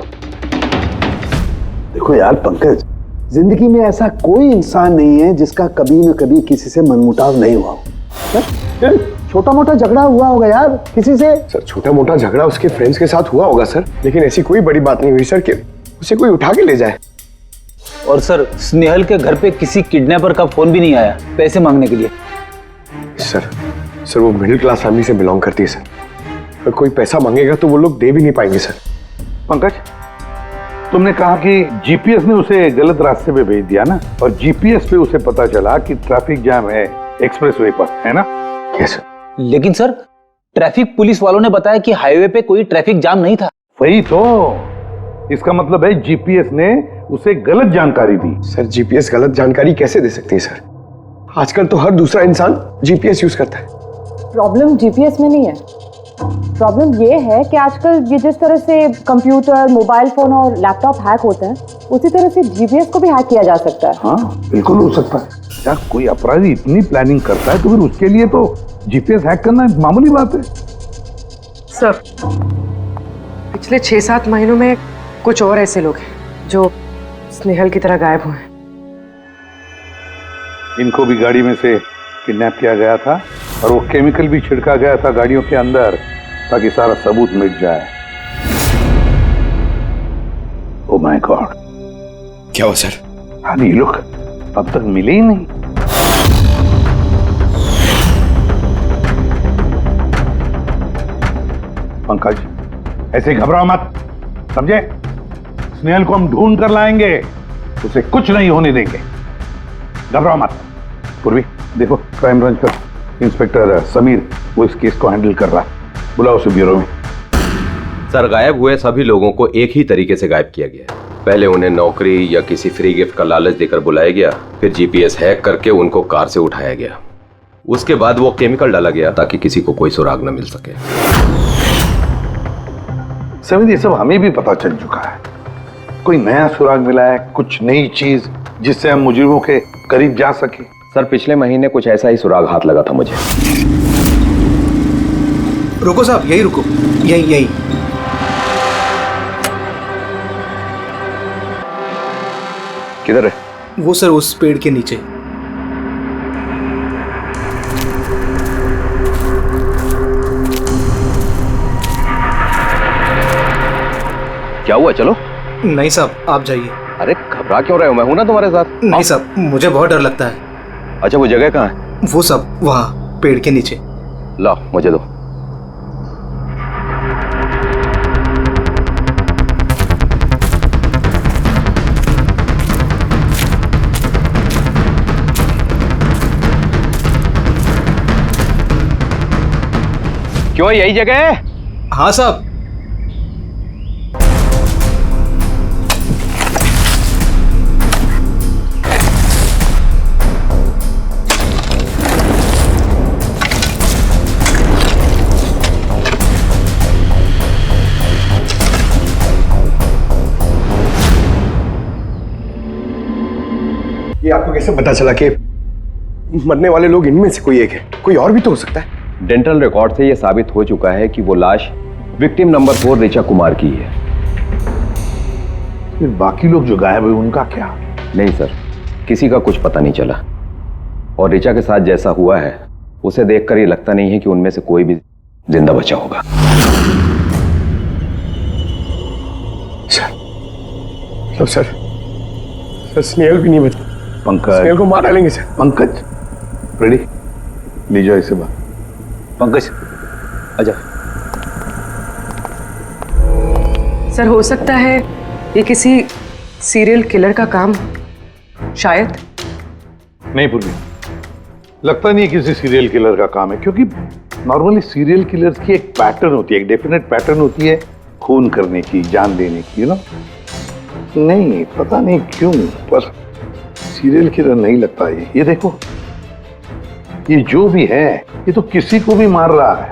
देखो यार पंकज, जिंदगी में ऐसा कोई इंसान नहीं है जिसका कभी न कभी किसी से मनमुटाव नहीं हुआ हो। छोटा मोटा झगड़ा हुआ होगा यार किसी से। सर छोटा मोटा झगड़ा उसके फ्रेंड्स के साथ हुआ होगा सर, लेकिन ऐसी कोई बड़ी बात नहीं हुई सर कि उसे कोई उठा के ले जाए। और सर स्नेहल के घर पे किसी किडनैपर का फोन भी नहीं आया पैसे मांगने के लिए। सर वो मिडिल क्लास फैमिली से बिलोंग करती है सर, अगर कोई पैसा मांगेगा तो वो लोग दे भी नहीं पाएंगे सर। पंकज, तुमने कहा कि जीपीएस ने उसे गलत रास्ते पे भेज दिया ना, और जीपीएस पे उसे पता चला कि ट्रैफिक जाम है एक्सप्रेसवे पर, है ना? Yes sir. लेकिन सर ट्रैफिक पुलिस वालों ने बताया कि हाईवे पे कोई ट्रैफिक जाम नहीं था। वही तो, इसका मतलब है जीपीएस ने उसे गलत जानकारी दी। सर जीपीएस गलत जानकारी कैसे दे सकती है सर? आजकल तो हर दूसरा इंसान जीपीएस यूज करता है। प्रॉब्लम जीपीएस में नहीं है, प्रॉब्लम ये है कि आजकल ये जिस तरह से कंप्यूटर, मोबाइल फोन और लैपटॉप हैक होते हैं, उसी तरह से जीपीएस को भी हैक किया जा सकता है। हाँ बिल्कुल हो सकता है। क्या कोई अपराधी इतनी प्लानिंग करता है तो फिर उसके लिए तो जीपीएस हैक करना मामूली बात है। सर पिछले 6-7 महीनों में कुछ और ऐसे लोग हैं जो स्नेहल की तरह गायब हुए हैं। इनको भी गाड़ी में से किडनैप किया गया था और वो केमिकल भी छिड़का गया था गाड़ियों के अंदर, ताकि सारा सबूत मिट जाए। ओ माय गॉड, क्या हुआ सर? अरे ये लोग अब तक मिले ही नहीं। पंकज, ऐसे घबराओ मत, समझे? स्नेहल को हम ढूंढ कर लाएंगे, उसे कुछ नहीं होने देंगे, घबराओ मत। पूर्वी देखो, क्राइम ब्रांच का इंस्पेक्टर समीर वो इस केस को हैंडल कर रहा है, बुलाओ उसे ब्यूरो में। सर, गायब हुए सभी लोगों को एक ही तरीके से गायब किया गया। पहले उन्हें नौकरी या किसी फ्री गिफ्ट का लालच देकर बुलाया गया, फिर जीपीएस हैक करके उनको कार से उठाया गया। उसके बाद वो केमिकल डाला गया ताकि किसी को कोई सुराग न मिल सके। समीर, ये सब हमें भी पता चल चुका है। कोई नया सुराग मिला है, कुछ नई चीज जिससे हम मुजरिमों के करीब जा सके? सर, पिछले महीने कुछ ऐसा ही सुराग हाथ लगा था मुझे। रुको साहब, यही रुको, यही। किधर है? वो सर उस पेड़ के नीचे। क्या हुआ? चलो। नहीं साहब, आप जाइए। अरे घबरा क्यों रहे हो? मैं हूं ना तुम्हारे साथ। नहीं साहब, मुझे बहुत डर लगता है। अच्छा, वो जगह कहाँ है? वो सब वहाँ पेड़ के नीचे। लाओ, मुझे दो। क्यों, यही जगह है? हाँ साहब। ये आपको कैसे पता चला कि मरने वाले लोग इनमें से कोई एक है? कोई और भी तो हो सकता है। डेंटल रिकॉर्ड से यह साबित हो चुका है कि वो लाश विक्टिम नंबर 4 ऋचा कुमार की है। फिर बाकी लोग जो गायब हुए उनका क्या? नहीं सर, किसी का कुछ पता नहीं चला। और ऋचा के साथ जैसा हुआ है उसे देखकर ये लगता नहीं है कि उनमें से कोई भी जिंदा बचा होगा। सर स्नेहल भी नहीं बचा। पंकज, स्नेहल को मार डालेंगे सर। पंकज, रेडी? ले जाओ इसे बाहर। पंकज, आजा। सर, हो सकता है ये किसी सीरियल किलर का काम, शायद। नहीं पूर्वी, लगता नहीं किसी सीरियल किलर का काम है, क्योंकि नॉर्मली सीरियल किलर्स की एक पैटर्न होती है, एक डेफिनेट पैटर्न होती है खून करने की, जान देने की, यू नो। नहीं, पता नहीं क्यों, पर सीरियल किलर नहीं लगता ये देखो, ये जो भी है ये तो किसी को भी मार रहा है,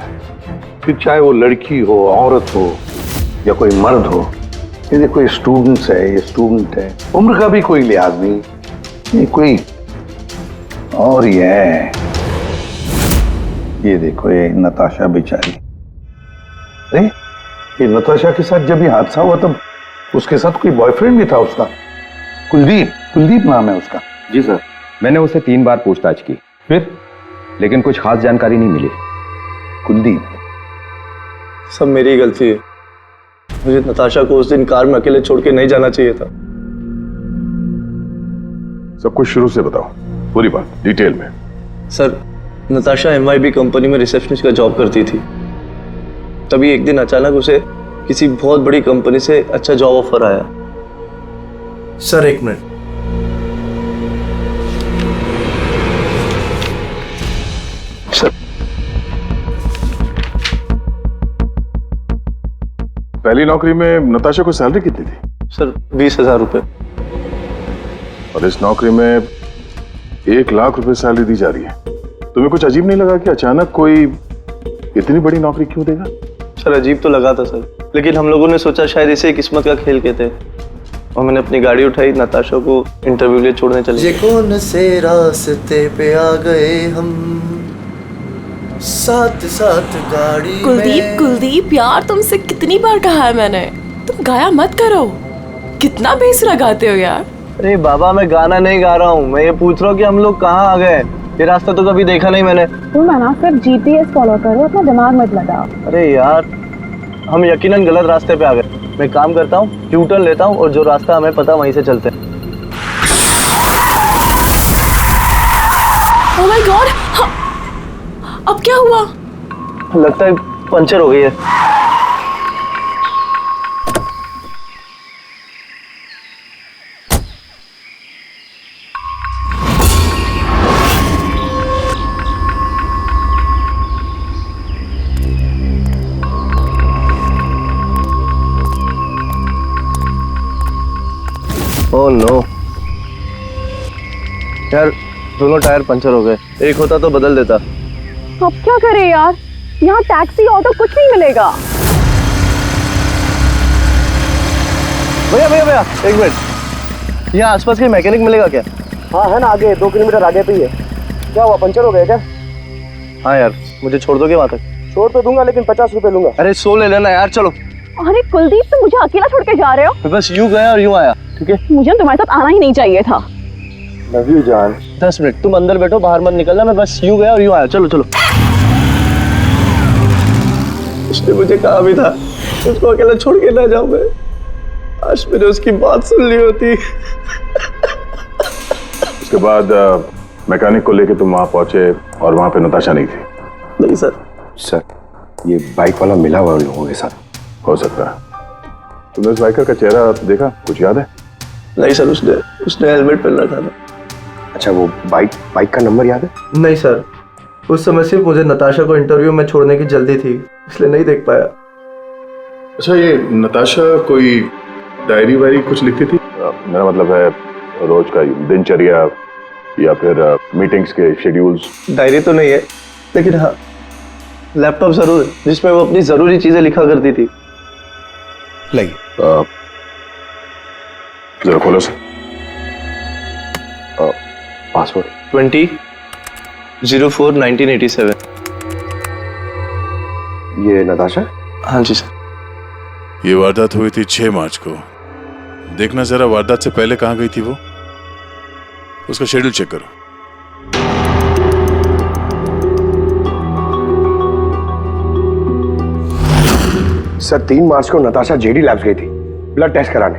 फिर चाहे वो लड़की हो, औरत हो या कोई मर्द हो। ये देखो, ये स्टूडेंट्स है, ये स्टूडेंट है, उम्र का भी कोई लिहाज नहीं, ये कोई और ही है। ये देखो, ये नताशा बेचारी। अरे ये नताशा के साथ जब ये हादसा हुआ तब उसके साथ कोई बॉयफ्रेंड भी था उसका, कुलदीप नाम है उसका। जी सर, मैंने उसे 3 बार पूछताछ की, फिर लेकिन कुछ खास जानकारी नहीं मिली। कुलदीप? सब मेरी गलती है, मुझे नताशा को उस दिन कार में अकेले छोड़ के नहीं जाना चाहिए था। सब कुछ शुरू से बताओ, पूरी बात डिटेल में। सर, नताशा MYB कंपनी में रिसेप्शनिस्ट का जॉब करती थी। तभी एक दिन अचानक उसे किसी बहुत बड़ी कंपनी से अच्छा जॉब ऑफर आया। सर, एक मिनट। सर, पहली नौकरी में नताशा को सैलरी कितनी थी? सर, 20,000 रुपए। और इस नौकरी में 1 लाख रुपए सैलरी दी जा रही है। तुम्हें कुछ अजीब नहीं लगा कि अचानक कोई इतनी बड़ी नौकरी क्यों देगा? सर, अजीब तो लगा था सर, लेकिन हम लोगों ने सोचा शायद इसे किस्मत का खेल कहते हैं, और मैंने अपनी गाड़ी उठाई, नताशा को इंटरव्यू लिए छोड़ने चले। ये कौन से रास्ते पे आ गए हम, साथ साथ गाड़ी में। कुलदीप यार, तुमसे कितनी बार कहा है मैंने, तुम गाया मत करो, कितना बेसुरा गाते हो यार। अरे बाबा, मैं गाना नहीं गा रहा हूँ, मैं ये पूछ रहा हूँ कि हम लोग कहाँ आ गए। ये रास्ता तो कभी देखा नहीं मैंने। तुम है ना सिर्फ जीपीएस फॉलो करो, अपना दिमाग मत लगाओ। अरे यार, हम यकीनन गलत रास्ते पे आ गए। मैं काम करता हूँ, यू टर्न लेता हूँ और जो रास्ता हमें पता वहीं से चलते हैं। ओह माय गॉड, अब क्या हुआ? लगता है पंचर हो गई है। ओह नो यार, दोनों टायर पंचर हो गए। एक होता तो बदल देता। अब क्या करें यार, यहाँ टैक्सी ऑटो कुछ नहीं मिलेगा। भैया भैया भैया, एक मिनट, यहाँ आसपास कोई मैकेनिक मिलेगा क्या? हाँ है ना, आगे 2 किलोमीटर आगे पे ही है। क्या हुआ, पंचर हो गया क्या? हाँ यार, मुझे छोड़ दोगे वहाँ तक? छोड़ तो दूंगा, लेकिन 50 रुपए लूंगा। अरे 100 ले लेना यार, चलो। अरे कुलदीप, तुम मुझे अकेला छोड़ के जा रहे हो? मैं बस यूं गया और यूं आया, ठीक है? मुझे तुम्हारे साथ आना ही नहीं चाहिए था। लव यू जान। 10 मिनट तुम अंदर बैठो, बाहर मत निकलना। मैं बस यूं गया और यूं आया। चलो चलो। उसने मुझे कहा भी था उसको अकेला छोड़ के ना जाऊं मैं। आज मैंने उसकी बात सुन ली होती। उसके बाद मैकेनिक को लेके तुम वहां पहुंचे और वहां पे नताशा नहीं थी? नहीं सर। सर, ये बाइक वाला मिला हुआ लोगों के साथ। हो सकता है। तुमने उस बाइकर का चेहरा देखा, कुछ याद है? नहीं सर, उसने हेलमेट पहन रखा था। अच्छा, वो बाइक का नंबर याद है? नहीं सर, उस समय सिर्फ मुझे नताशा को इंटरव्यू में छोड़ने की जल्दी थी, इसलिए नहीं देख पाया। अच्छा, ये नताशा कोई डायरी वायरी कुछ लिखती थी? मेरा मतलब है रोज का दिनचर्या या फिर मीटिंग्स के शेड्यूल्स। डायरी तो नहीं है, लेकिन हाँ लैपटॉप जरूर है जिसमें वो अपनी जरूरी चीजें लिखा करती थी। लाइए जरा खोलो से। पासवर्ड 20/04/1987। ये नताशा? हाँ जी सर। ये वारदात हुई थी 6 मार्च को। देखना जरा वारदात से पहले कहाँ गई थी वो, उसका शेड्यूल चेक करो। सर 3 मार्च को नताशा जेडी लैब्स गई थी ब्लड टेस्ट कराने।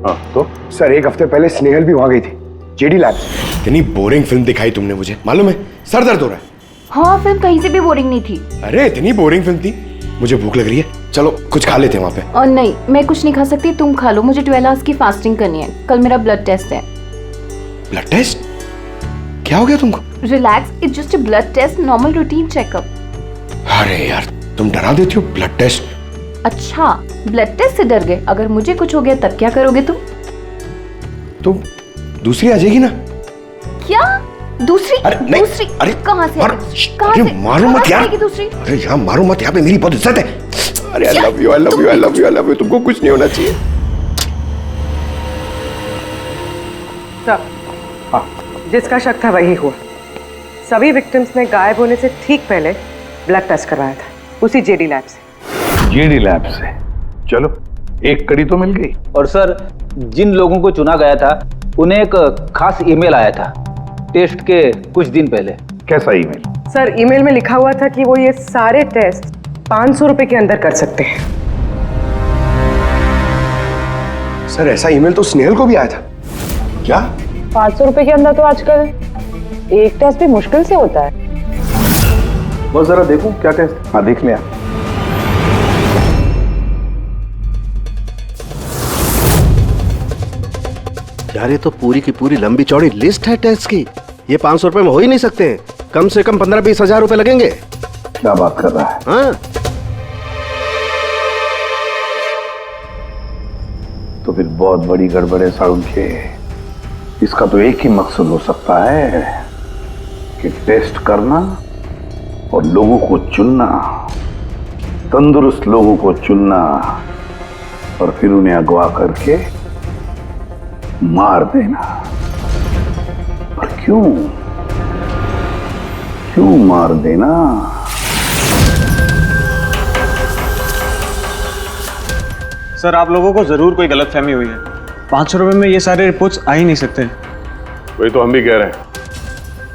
हाँ तो? सर 1 हफ्ते पहले स्नेहल भी वहां गई थी जेडी लैब्स। इतनी बोरिंग फिल्म दिखाई तुमने मुझे, मालूम है सर दर्द हो रहा है। हाँ, फिल्म कहीं से भी बोरिंग नहीं थी। अरे इतनी बोरिंग फिल्म थी, मुझे भूख लग रही है, चलो कुछ खा लेते हैं वहाँ पे। और नहीं, मैं कुछ नहीं खा सकती, तुम खा लो। मुझे 12 आवर्स की फास्टिंग करनी है, कल मेरा ब्लड टेस्ट है। Blood test? क्या हो गया तुमको? Relax, it's just a blood test, normal routine checkup. अरे यार, तुम डरा देती हो। Blood test? अच्छा, ब्लड टेस्ट से डर गए? अगर मुझे कुछ हो गया तब क्या करोगे तुम? तो दूसरी आ जाएगी ना? क्या दूसरी? अरे नहीं, दूसरी? अरे कहाँ से? कहाँ अरे से? मारो मत यार। दूसरी? अरे यहाँ मारो मत, यहाँ पे मेरी बहुत इज्जत है। अरे I love you, I love you, I love you, I love you. तुमको कुछ नहीं होना चाहिए। सब जिसका शक था वही हुआ। सभी विक्टिम्स ने गायब होने से ठीक पहले ब्लड टेस्ट करवाया था, उसी जेडी लैब से। जेडी लैब से? चलो, एक कड़ी तो मिल गई। और सर, जिन लोगों को चुना गया था उन्हें एक खास ईमेल आया था टेस्ट के कुछ दिन पहले। कैसा ईमेल? सर, ईमेल में लिखा हुआ था कि वो ये सारे टेस्ट 500 रुपए के अंदर कर सकते हैं। सर ऐसा ईमेल तो स्नेहल को भी आया था। क्या 500 रुपए के अंदर तो आजकल एक टेस्ट भी मुश्किल से होता है। बस जरा देखूं क्या टेस्ट। हाँ देख लिया। यार ये तो पूरी की पूरी लंबी चौड़ी लिस्ट है टेस्ट की। ये 500 रुपए में हो ही नहीं सकते हैं, कम से कम 15-20 हजार रुपए लगेंगे। क्या बात कर रहा है? हाँ तो फिर बहुत बड़ी गड़बड़ है सारुण के। इसका तो एक ही मकसद हो सकता है कि टेस्ट करना और लोगों को चुनना, तंदुरुस्त लोगों को चुनना और फिर उन्हें अगवा करके मार देना। पर क्यों मार देना? सर, आप लोगों को जरूर कोई गलतफहमी हुई है। 500 रुपए में ये सारे रिपोर्ट्स आ ही नहीं सकते। वही तो हम भी कह रहे हैं।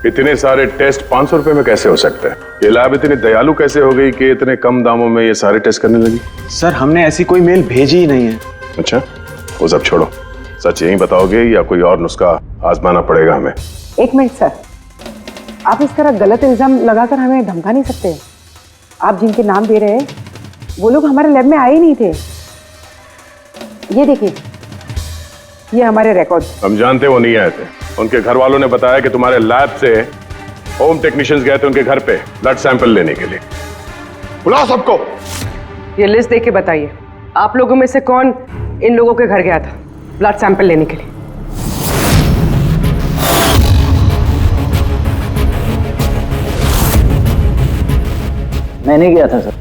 इतने सारे टेस्ट 500 रुपए में कैसे हो सकते हैं? ये लैब इतनी दयालु कैसे हो गई कि इतने कम दामों में ये सारे टेस्ट करने लगी? सर हमने ऐसी कोई मेल भेजी ही नहीं है। अच्छा, वो सब छोड़ो, सच यही बताओगे या कोई और नुस्खा आजमाना पड़ेगा हमें? एक मिनट सर, आप इस तरह गलत इल्जाम लगाकर हमें धमका नहीं सकते। आप जिनके नाम दे रहे हैं वो लोग हमारे लैब में आए ही नहीं थे। ये देखिए, ये हमारे रिकॉर्ड। हम जानते वो नहीं आए थे। उनके घर वालों ने बताया कि तुम्हारे लैब से होम टेक्नीशियंस गए थे उनके घर पे ब्लड सैंपल लेने के लिए। बुलाओ सबको। ये लिस्ट देख के बताइए, आप लोगों में से कौन इन लोगों के घर गया था ब्लड सैंपल लेने के लिए? मैं नहीं गया था सर।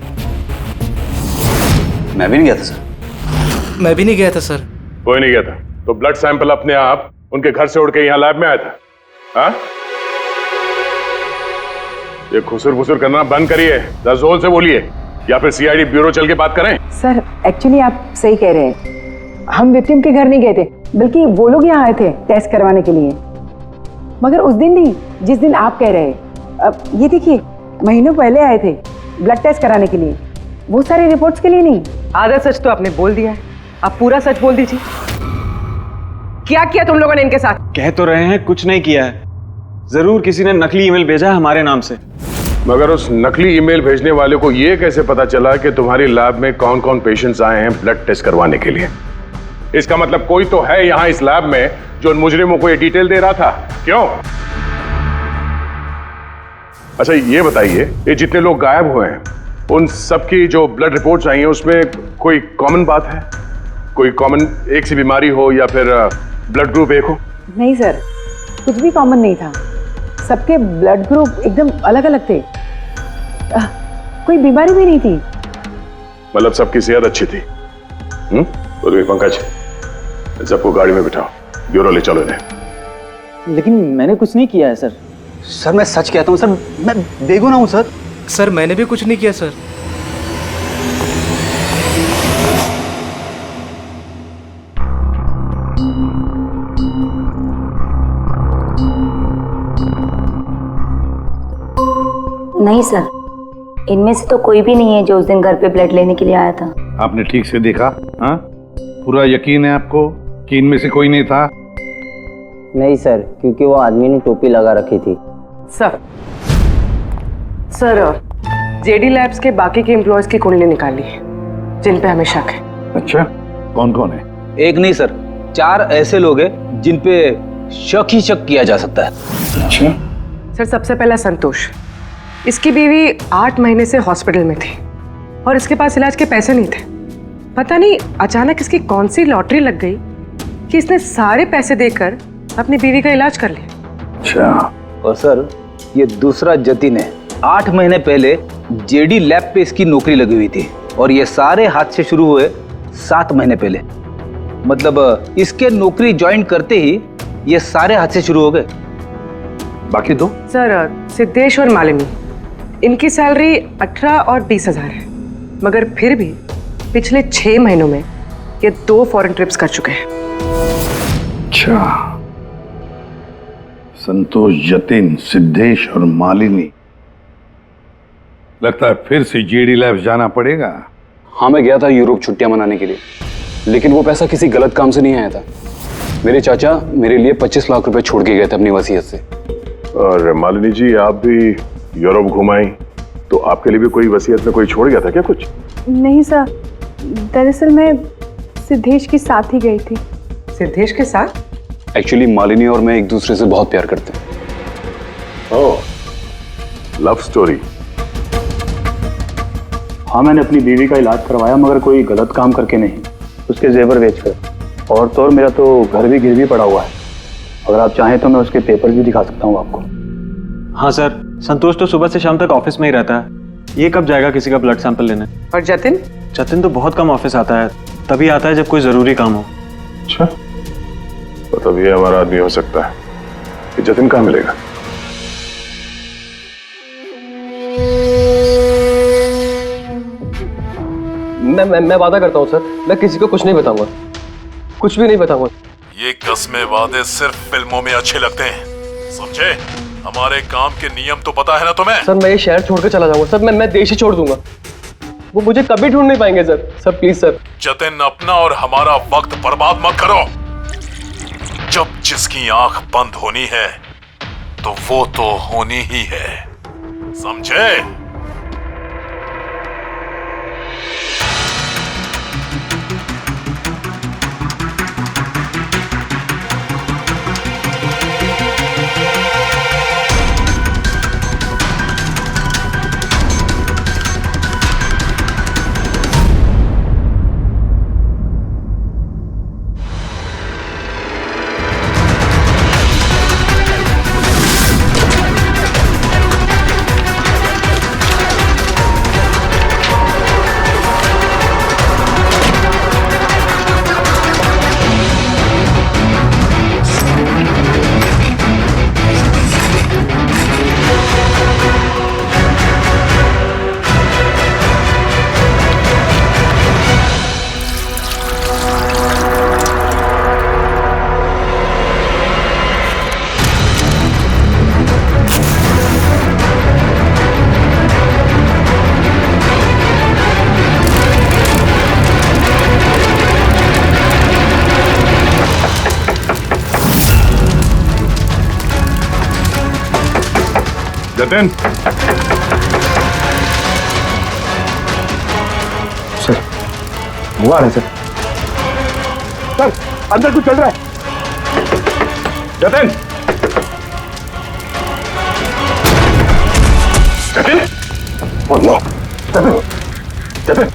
मैं भी नहीं गया था सर। मैं भी नहीं गया था सर। कोई नहीं गया था तो ब्लड सैंपल अपने आप उनके घर से उड़ के यहाँ लैब में आया था? हाँ? ये खुसुर फुसुर करना बंद करिए, जोर से बोलिए, या फिर सीआईडी ब्यूरो चल के बात करें। सर एक्चुअली आप सही कह रहे हैं, हम विक्टिम के घर नहीं गए थे, बल्कि वो लोग यहाँ आए थे टेस्ट करवाने के लिए। मगर उस दिन नहीं जिस दिन आप कह रहे हैं। अब ये देखिए, महीनों पहले आए थे ब्लड टेस्ट कराने के लिए, वो सारी रिपोर्ट्स के लिए नहीं। आधा सच तो आपने बोल दिया है, आप पूरा सच बोल दीजिए। क्या किया तुम लोगों ने इनके साथ? कह तो रहे हैं कुछ नहीं किया है, जरूर किसी ने नकली ईमेल भेजा है हमारे नाम से। मगर उस नकली ईमेल भेजने वाले को ये कैसे पता चला कि तुम्हारी लैब में कौन कौन पेशेंट्स आए हैं ब्लड टेस्ट करवाने के लिए? इसका मतलब कोई तो है यहाँ इस लैब में जो उन मुजरिमों को ये डिटेल दे रहा था। क्यों? अच्छा ये बताइए, ये जितने लोग गायब हुए हैं उन सबकी जो ब्लड रिपोर्ट्स आई हैं उसमें कोई कॉमन बात है? कोई कॉमन एक सी बीमारी हो या फिर ब्लड ग्रुप एक हो? नहीं सर, कुछ भी कॉमन नहीं था। सबके ब्लड ग्रुप एकदम अलग अलग थे। कोई बीमारी भी नहीं थी। मतलब सबकी सेहत अच्छी थी। तो पंकज, सबको गाड़ी में बिठाओ, ब्यूरो ले चलो इन्हें। लेकिन मैंने कुछ नहीं किया है सर। सर मैं सच कहता हूँ सर, मैं बेगुनाह हूँ सर। सर मैंने भी कुछ नहीं किया सर। नहीं सर, इनमें से तो कोई भी नहीं है जो उस दिन घर पे ब्लड लेने के लिए आया था। आपने ठीक से देखा? हाँ, पूरा यकीन है आपको कि इनमें से कोई नहीं था? नहीं सर, क्योंकि वो आदमी ने टोपी लगा रखी थी। सर जेडी लैब्स के बाकी के एम्प्लॉयज की कुंडली निकाली है जिन पे हमें शक है। अच्छा, कौन कौन है? एक नहीं सर, 4 ऐसे लोग हैं जिन पे शक ही शक किया जा सकता है। अच्छा सर, सबसे पहला संतोष। इसकी बीवी 8 महीने से हॉस्पिटल में थी और इसके पास इलाज के पैसे नहीं थे। पता नहीं अचानक इसकी कौन सी लॉटरी लग गई कि इसने सारे पैसे देकर अपनी बीवी का इलाज कर लिया। अच्छा। और सर ये दूसरा जतिन है, 8 महीने पहले जेडी लैब पे इसकी नौकरी लगी हुई थी और ये सारे हादसे शुरू हुए 7 महीने पहले। मतलब इसके नौकरी ज्वाइन करते ही ये सारे हादसे शुरू हो गए। बाकी दो? सर सिद्धेश और मालिनी, इनकी सैलरी 18 और 20 हजार है, मगर फिर भी पिछले 6 महीनों में ये 2 फॉरेन ट्रिप्स कर चुके हैं। अच्छा, संतोष, जतिन, सिद्धेश और मालिनी। लगता है फिर से जेडी लैब्स जाना पड़ेगा। हाँ, मैं गया था यूरोप छुट्टियां मनाने के लिए, लेकिन वो पैसा किसी गलत काम से नहीं आया था। मेरे चाचा मेरे लिए 25 लाख रुपए छोड़ के गए थे अपनी वसीयत से। और मालिनी जी, आप भी यूरोप घुमाई तो आपके लिए भी कोई वसीयत में कोई छोड़ गया था क्या कुछ? नहीं सर, दरअसल मैं सिद्धेश के साथ ही गई थी। सिद्धेश के साथ? एक्चुअली मालिनी और मैं एक दूसरे से बहुत प्यार करते हैं। ओह, लव स्टोरी। हाँ, मैंने अपनी बीवी का इलाज करवाया, मगर कोई गलत काम करके नहीं, उसके जेवर बेचकर। और तो और मेरा तो घर भी गिरवी पड़ा हुआ है। अगर आप चाहें तो मैं उसके पेपर भी दिखा सकता हूँ आपको। हाँ सर, संतोष तो सुबह से शाम तक ऑफिस में ही रहता है, ये कब जाएगा किसी का ब्लड सैंपल लेने? और जतिन? जतिन तो बहुत कम ऑफिस आता है, तभी आता है जब कोई जरूरी काम हो। अच्छा, तो तब ये हमारा आदमी हो सकता है। कि जतिन कहाँ मिलेगा? मैं वादा करता हूँ सर, मैं किसी को कुछ नहीं बताऊंगा, कुछ भी नहीं बताऊंगा। ये कस्में वादे सिर्फ फिल्मों में अच्छे लगते हैं, समझे? हमारे काम के नियम तो पता है ना तुम्हें? सर मैं ये शहर छोड़कर चला जाऊंगा सर, मैं देश ही छोड़ दूंगा। वो मुझे कभी ढूंढ नहीं पाएंगे sir. Sir please sir. Jatin, अपना और हमारा वक्त बर्बाद मत करो। जब जिसकी आंख बंद होनी है तो वो तो होनी ही है, समझे? जतिन, सर वो आ रहा है सर। सर अंदर कुछ चल रहा है। जतिन, जतिन, ओह नो, जतिन, जतिन,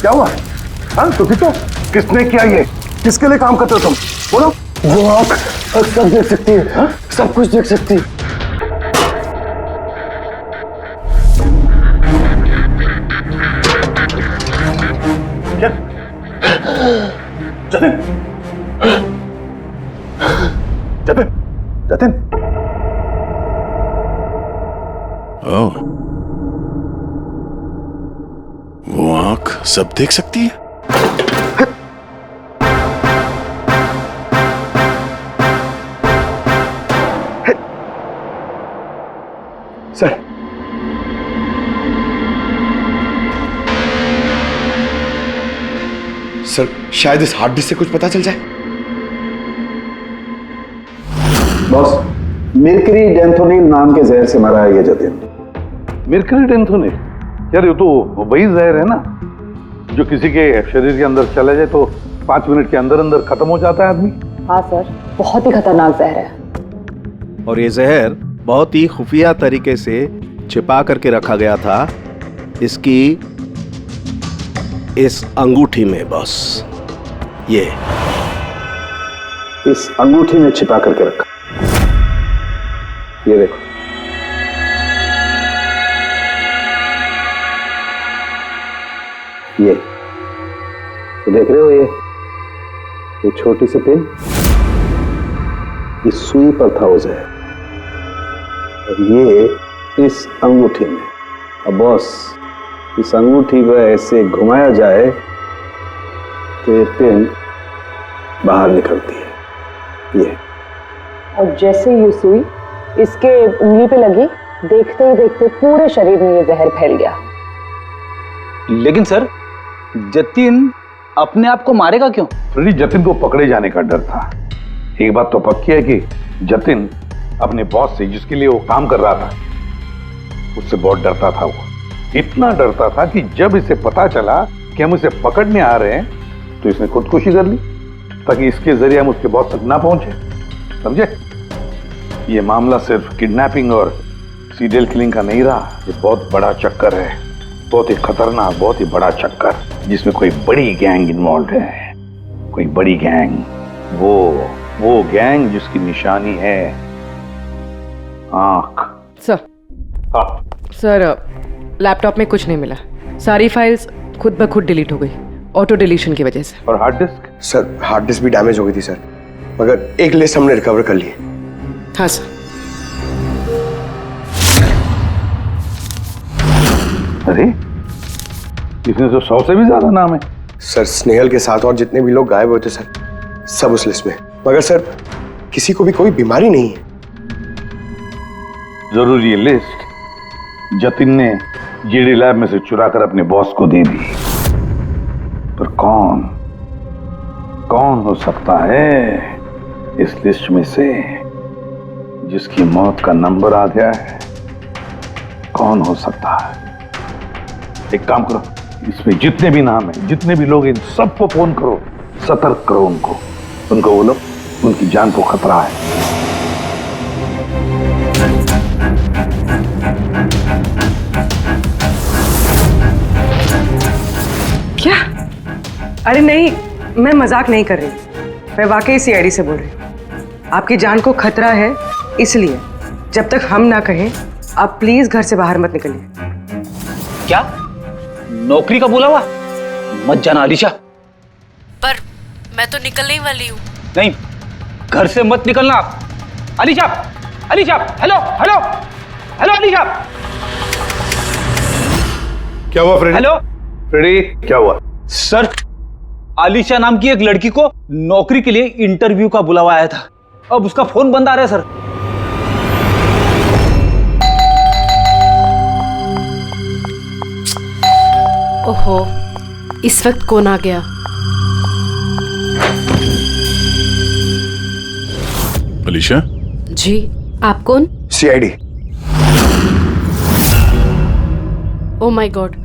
क्या हुआ? हाँ तो किसने किया ये? किसके लिए काम करते हो तुम? बोलो। वो आँख सब देख सकती है। हाँ? सब कुछ देख सकती है। जतिन, जतिन, जतिन। ओह, वो आंख सब देख सकती है? सर सर शायद इस हार्ड डिस्क से कुछ पता चल जाए। बॉस, मिर्करी डेंथोनिल नाम के जहर से मरा है ये जतिन। मिर्करी डेंथोनिल? यार ये तो वही जहर है ना जो किसी के शरीर के अंदर चला जाए तो 5 मिनट के अंदर अंदर खत्म हो जाता है आदमी। हाँ सर, बहुत ही खतरनाक जहर है। और ये जहर बहुत ही खुफिया तरीके से छिपा करके रखा गया था इसकी इस अंगूठी में। बॉस ये इस अंगूठी में छिपा करके रखा। ये देखो, ये देख रहे हो? ये छोटी सी पिन इस सुई पर था वो जहर, और ये इस अंगूठी में। अब बॉस, इस अंगूठी को ऐसे घुमाया जाए तो ये पिन बाहर निकलती है। ये और जैसे ये सुई इसके उंगली पे लगी, देखते ही देखते पूरे शरीर में ये जहर फैल गया। लेकिन सर, जतिन अपने आप को मारेगा क्यों? फ्रेडी, जतिन को पकड़े जाने का डर था। एक बात तो पक्की है कि जतिन अपने बॉस से, जिसके लिए वो काम कर रहा था, उससे बहुत डरता था। वो इतना डरता था कि जब इसे पता चला कि हम इसे पकड़ने आ रहे हैं तो इसने खुदकुशी कर ली ताकि इसके जरिए हम उसके बॉस तक ना पहुंचे। समझे? ये मामला सिर्फ किडनैपिंग और सीरियल किलिंग का नहीं रहा, ये बहुत बड़ा चक्कर है, बहुत ही खतरनाक, बहुत ही बड़ा चक्कर, जिसमें कोई बड़ी गैंग इन्वॉल्व है। कोई बड़ी गैंग, वो गैंग जिसकी निशानी है आंख। सर, हाँ सर लैपटॉप में कुछ नहीं मिला। सारी फाइल्स खुद ब खुद डिलीट हो गई, ऑटो डिलीशन की वजह से। और hard disk? Sir hard disk भी डैमेज हो गई थी सर, मगर एक लिस्ट हमने रिकवर कर ली। हाँ सर। अरे इसमें तो 100 से भी ज्यादा नाम है। सर स्नेहल के साथ और जितने भी लोग गायब हुए थे सर, सब उस लिस्ट में। मगर सर किसी को भी कोई बीमारी नहीं है। जरूर ये लिस्ट जतिन ने जीडी लैब में से चुरा कर अपने बॉस को दे दी। पर कौन हो सकता है इस लिस्ट में से जिसकी मौत का नंबर आ गया है? कौन हो सकता है? एक काम करो, इसमें जितने भी नाम हैं, जितने भी लोग, इन सबको फोन करो, सतर्क करो उनको बोलो उनकी जान को खतरा है। क्या? अरे नहीं, मैं मजाक नहीं कर रही, मैं वाकई सीआईडी से बोल रही हूँ। आपकी जान को खतरा है, इसलिए जब तक हम ना कहें आप प्लीज घर से बाहर मत निकलिए। क्या नौकरी का बोला हुआ? मत जाना अलीशा। पर मैं तो निकलने वाली हूँ। नहीं, घर से मत निकलना। Alisha, Alisha, hello hello hello Alisha. क्या हुआ फ्रेडी? हेलो फ्रेडी, क्या हुआ? सर, आलिशा नाम की एक लड़की को नौकरी के लिए इंटरव्यू का बुलावा आया था। अब उसका फोन बंद आ रहा है सर। ओहो, इस वक्त कौन आ गया? अलीशा? जी, आप कौन? सीआईडी। ओ माय गॉड,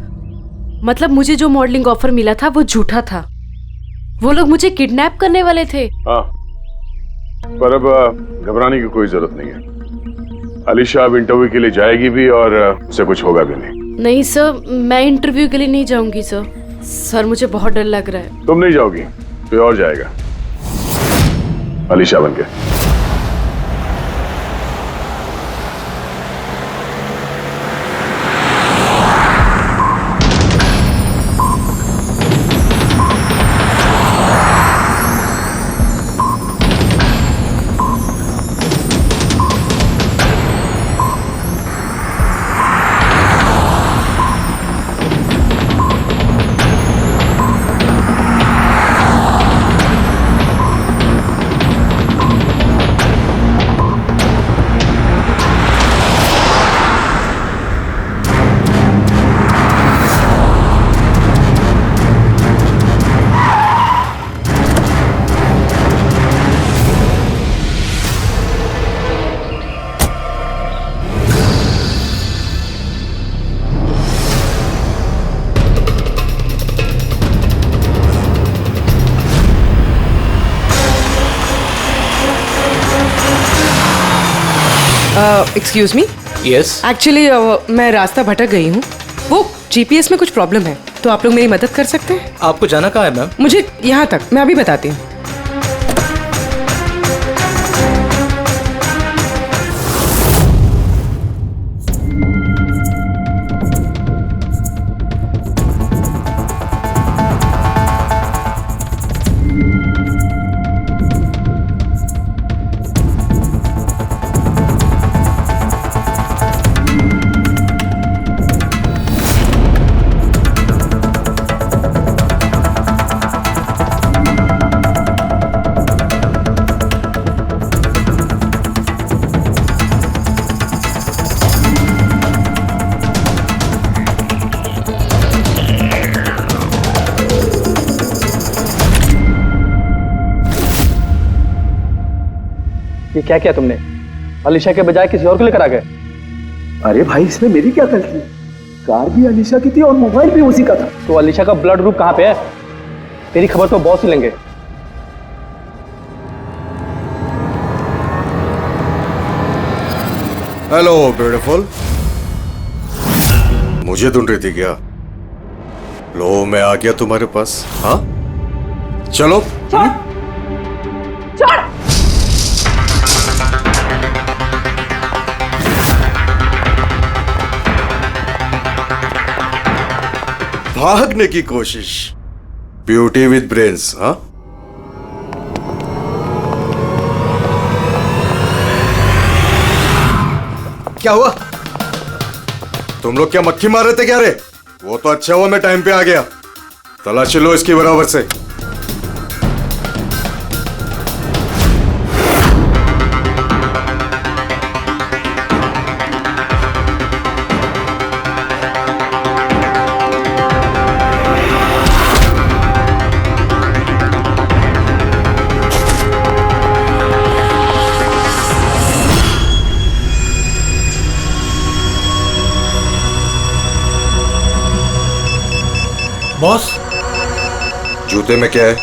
मतलब मुझे जो मॉडलिंग ऑफर मिला था वो झूठा था। वो लोग मुझे किडनैप करने वाले थे। हाँ, पर अब घबराने की कोई जरूरत नहीं है। अलीशा अब इंटरव्यू के लिए जाएगी भी और उसे कुछ होगा भी नहीं। नहीं सर, मैं इंटरव्यू के लिए नहीं जाऊंगी सर। सर, मुझे बहुत डर लग रहा है। तुम नहीं जाओगी, कोई और जाएगा, अलीशा बनके। Excuse me. यस। एक्चुअली मैं रास्ता भटक गई हूँ। वो जीपीएस में कुछ प्रॉब्लम है, तो आप लोग मेरी मदद कर सकते हैं? आपको जाना कहाँ है मैम? मुझे यहाँ तक, मैं अभी बताती हूँ। ये क्या किया तुमने? अलीशा के बजाय किसी और को लेकर आ गए? अरे भाई, इसमें मेरी क्या गलती? कार भी अलीशा की थी और मोबाइल भी उसी का था। तो अलीशा का ब्लड ग्रुप कहाँ पे है? तेरी खबर तो बॉस ही लेंगे। हेलो ब्यूटीफुल, मुझे ढूंढ रही थी क्या? लो, मैं आ गया तुम्हारे पास। हाँ, चलो। भागने की कोशिश, ब्यूटी विद ब्रेन्स। हाँ, क्या हुआ? तुम लोग क्या मक्खी मार रहे थे क्या रे? वो तो अच्छा हुआ मैं टाइम पे आ गया। तलाशी लो इसकी बराबर से। बॉस, जूते में क्या है?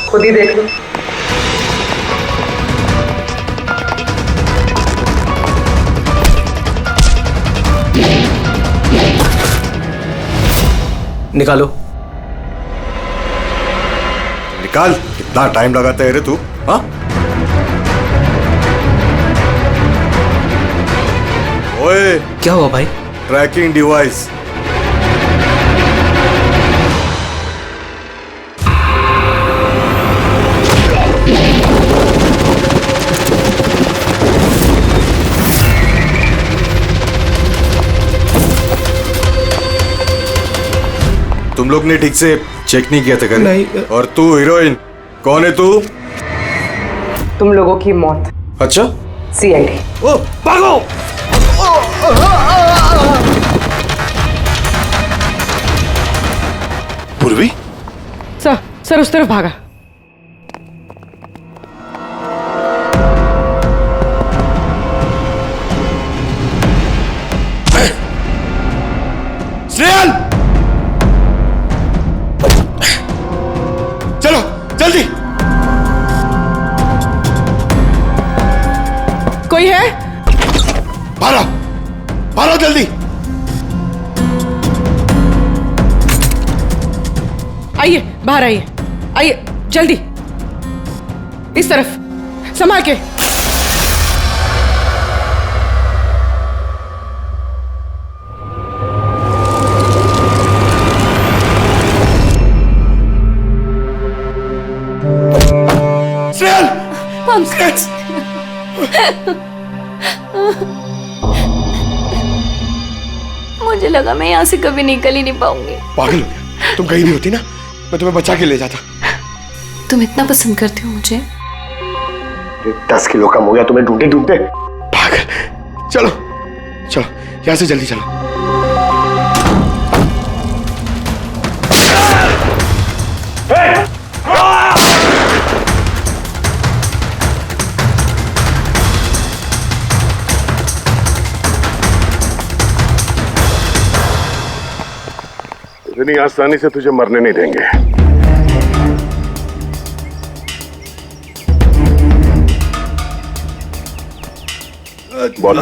खुद ही देख लो। निकालो। निकाल। कितना टाइम लगाता है रे तू? हाँ? ओए, क्या हुआ भाई? Tracking device. तुम लोग ने ठीक से चेक नहीं किया था क्या? नहीं। और तू हीरोइन, कौन है तू? तुम लोगों की मौत। अच्छा, सीआईडी। ओ भागो! पूर्वी? सर उस तरफ भागा। श्रेयल! चलो जल्दी। कोई है? भारो जल्दी। आइए, बाहर आइए। आइए जल्दी, इस तरफ, संभाल के। श्रेयल! मुझे लगा मैं यहाँ से कभी निकल ही नहीं पाऊंगी। पागल हो गया? तुम कहीं भी होती ना, मैं तुम्हें बचा के ले जाता। तुम इतना पसंद करते हो मुझे? 10 किलो कम हो गया तुम्हें ढूंढते ढूंढते। पागल। चलो चलो यहां से जल्दी चलो। इतनी आसानी से तुझे मरने नहीं देंगे। बोलो,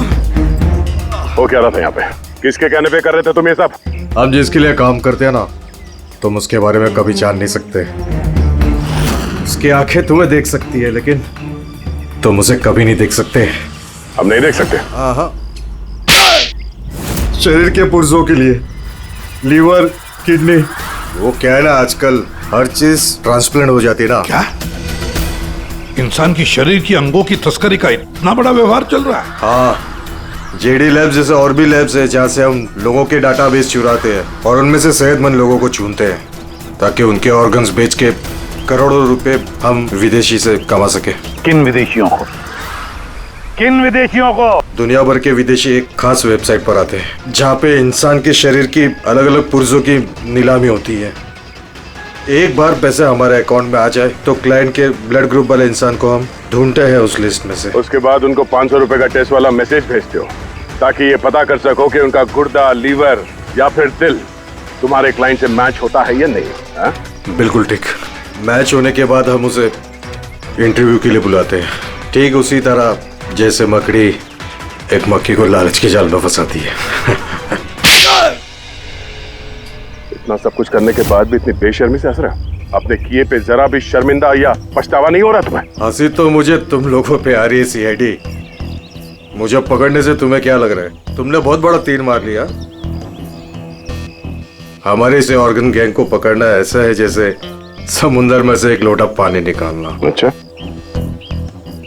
वो क्या रहा था यहाँ पे? किसके कहने पे कर रहे थे तुम ये सब? हम जिसके लिए काम करते हैं ना, तुम उसके बारे में कभी जान नहीं सकते। उसकी आंखें तुम्हें देख सकती है, लेकिन तुम उसे कभी नहीं देख सकते। हम नहीं देख सकते? हाँ, शरीर के पुर्जों के लिए लीवर, किडनी, वो क्या है ना, आजकल हर चीज ट्रांसप्लांट हो जाती है ना। क्या? इंसान की शरीर की अंगों की तस्करी का इतना बड़ा व्यवहार चल रहा है? हाँ, जेडी लैब्स जैसे और भी लैब्स है जहाँ से हम लोगों के डाटाबेस चुराते हैं और उनमें से सेहतमंद लोगों को चुनते हैं ताकि उनके ऑर्गन्स बेच के करोड़ों रुपए हम विदेशी से कमा सके। किन विदेशियों को? किन विदेशियों को? दुनिया भर के विदेशी एक खास वेबसाइट पर आते हैं जहाँ पे इंसान के शरीर की अलग अलग पुर्जों की नीलामी होती है। एक बार पैसे हमारे अकाउंट में आ जाए तो क्लाइंट के ब्लड ग्रुप वाले इंसान को हम ढूंढते हैं उस लिस्ट में से। उसके बाद उनको 500 रुपए का टेस्ट वाला मैसेज भेजते हो ताकि ये पता कर सको कि उनका गुर्दा, लीवर या फिर दिल तुम्हारे क्लाइंट से मैच होता है या नहीं। हा? बिल्कुल ठीक। मैच होने के बाद हम उसे इंटरव्यू के लिए बुलाते हैं, ठीक उसी तरह जैसे मकड़ी एक मक्खी को लालच के जाल में फंसाती है। इतना सब कुछ करने के बाद भी इतनी बेशर्मी से हंस रहा? अपने किए पे जरा भी शर्मिंदा या पछतावा नहीं हो रहा तुम्हें? हंसी तो मुझे तुम लोगों पे आ रही है सीआईडी। मुझे पकड़ने से तुम्हें क्या लग रहा है? तुमने बहुत बड़ा तीर मार लिया। हमारे से ऑर्गन गैंग को पकड़ना ऐसा है जैसे समुंदर में से एक लोटा पानी निकालना। अच्छा,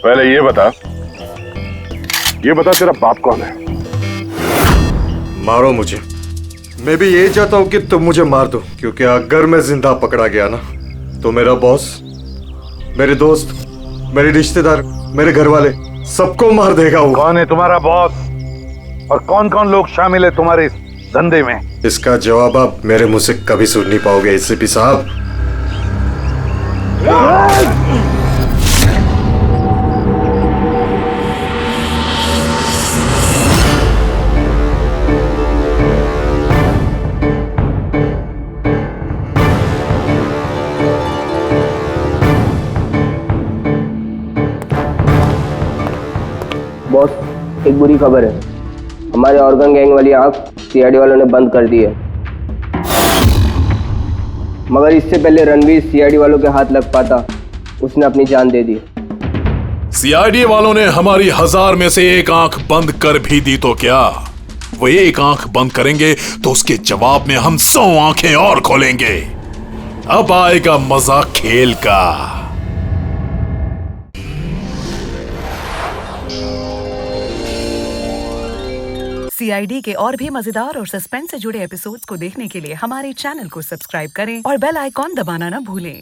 पहले ये बता तेरा बाप कौन है? मारो मुझे। मैं भी ये चाहता हूँ कि तुम मुझे मार दो, क्योंकि अगर मैं जिंदा पकड़ा गया ना तो मेरा बॉस, मेरे दोस्त, मेरे रिश्तेदार, मेरे घर वाले सबको मार देगा वो। कौन है तुम्हारा बॉस और कौन कौन लोग शामिल है तुम्हारे इस धंधे में? इसका जवाब आप मेरे मुंह से कभी सुन नहीं पाओगे एसीपी साहब। एक बुरी खबर है, हमारे ऑर्गन गैंग वाली आंख सीआईडी वालों ने बंद कर दी है। मगर इससे पहले रणवीर सीआईडी वालों के हाथ लग पाता, उसने अपनी जान दे दी। सीआईडी वालों ने हमारी 1000 में से एक आंख बंद कर भी दी तो क्या, वो एक आंख बंद करेंगे तो उसके जवाब में हम 100 आंखें और खोलेंगे। अब आएगा मजा खेल का। सीआईडी के और भी मजेदार और सस्पेंस से जुड़े एपिसोड्स को देखने के लिए हमारे चैनल को सब्सक्राइब करें और बेल आइकॉन दबाना ना भूलें।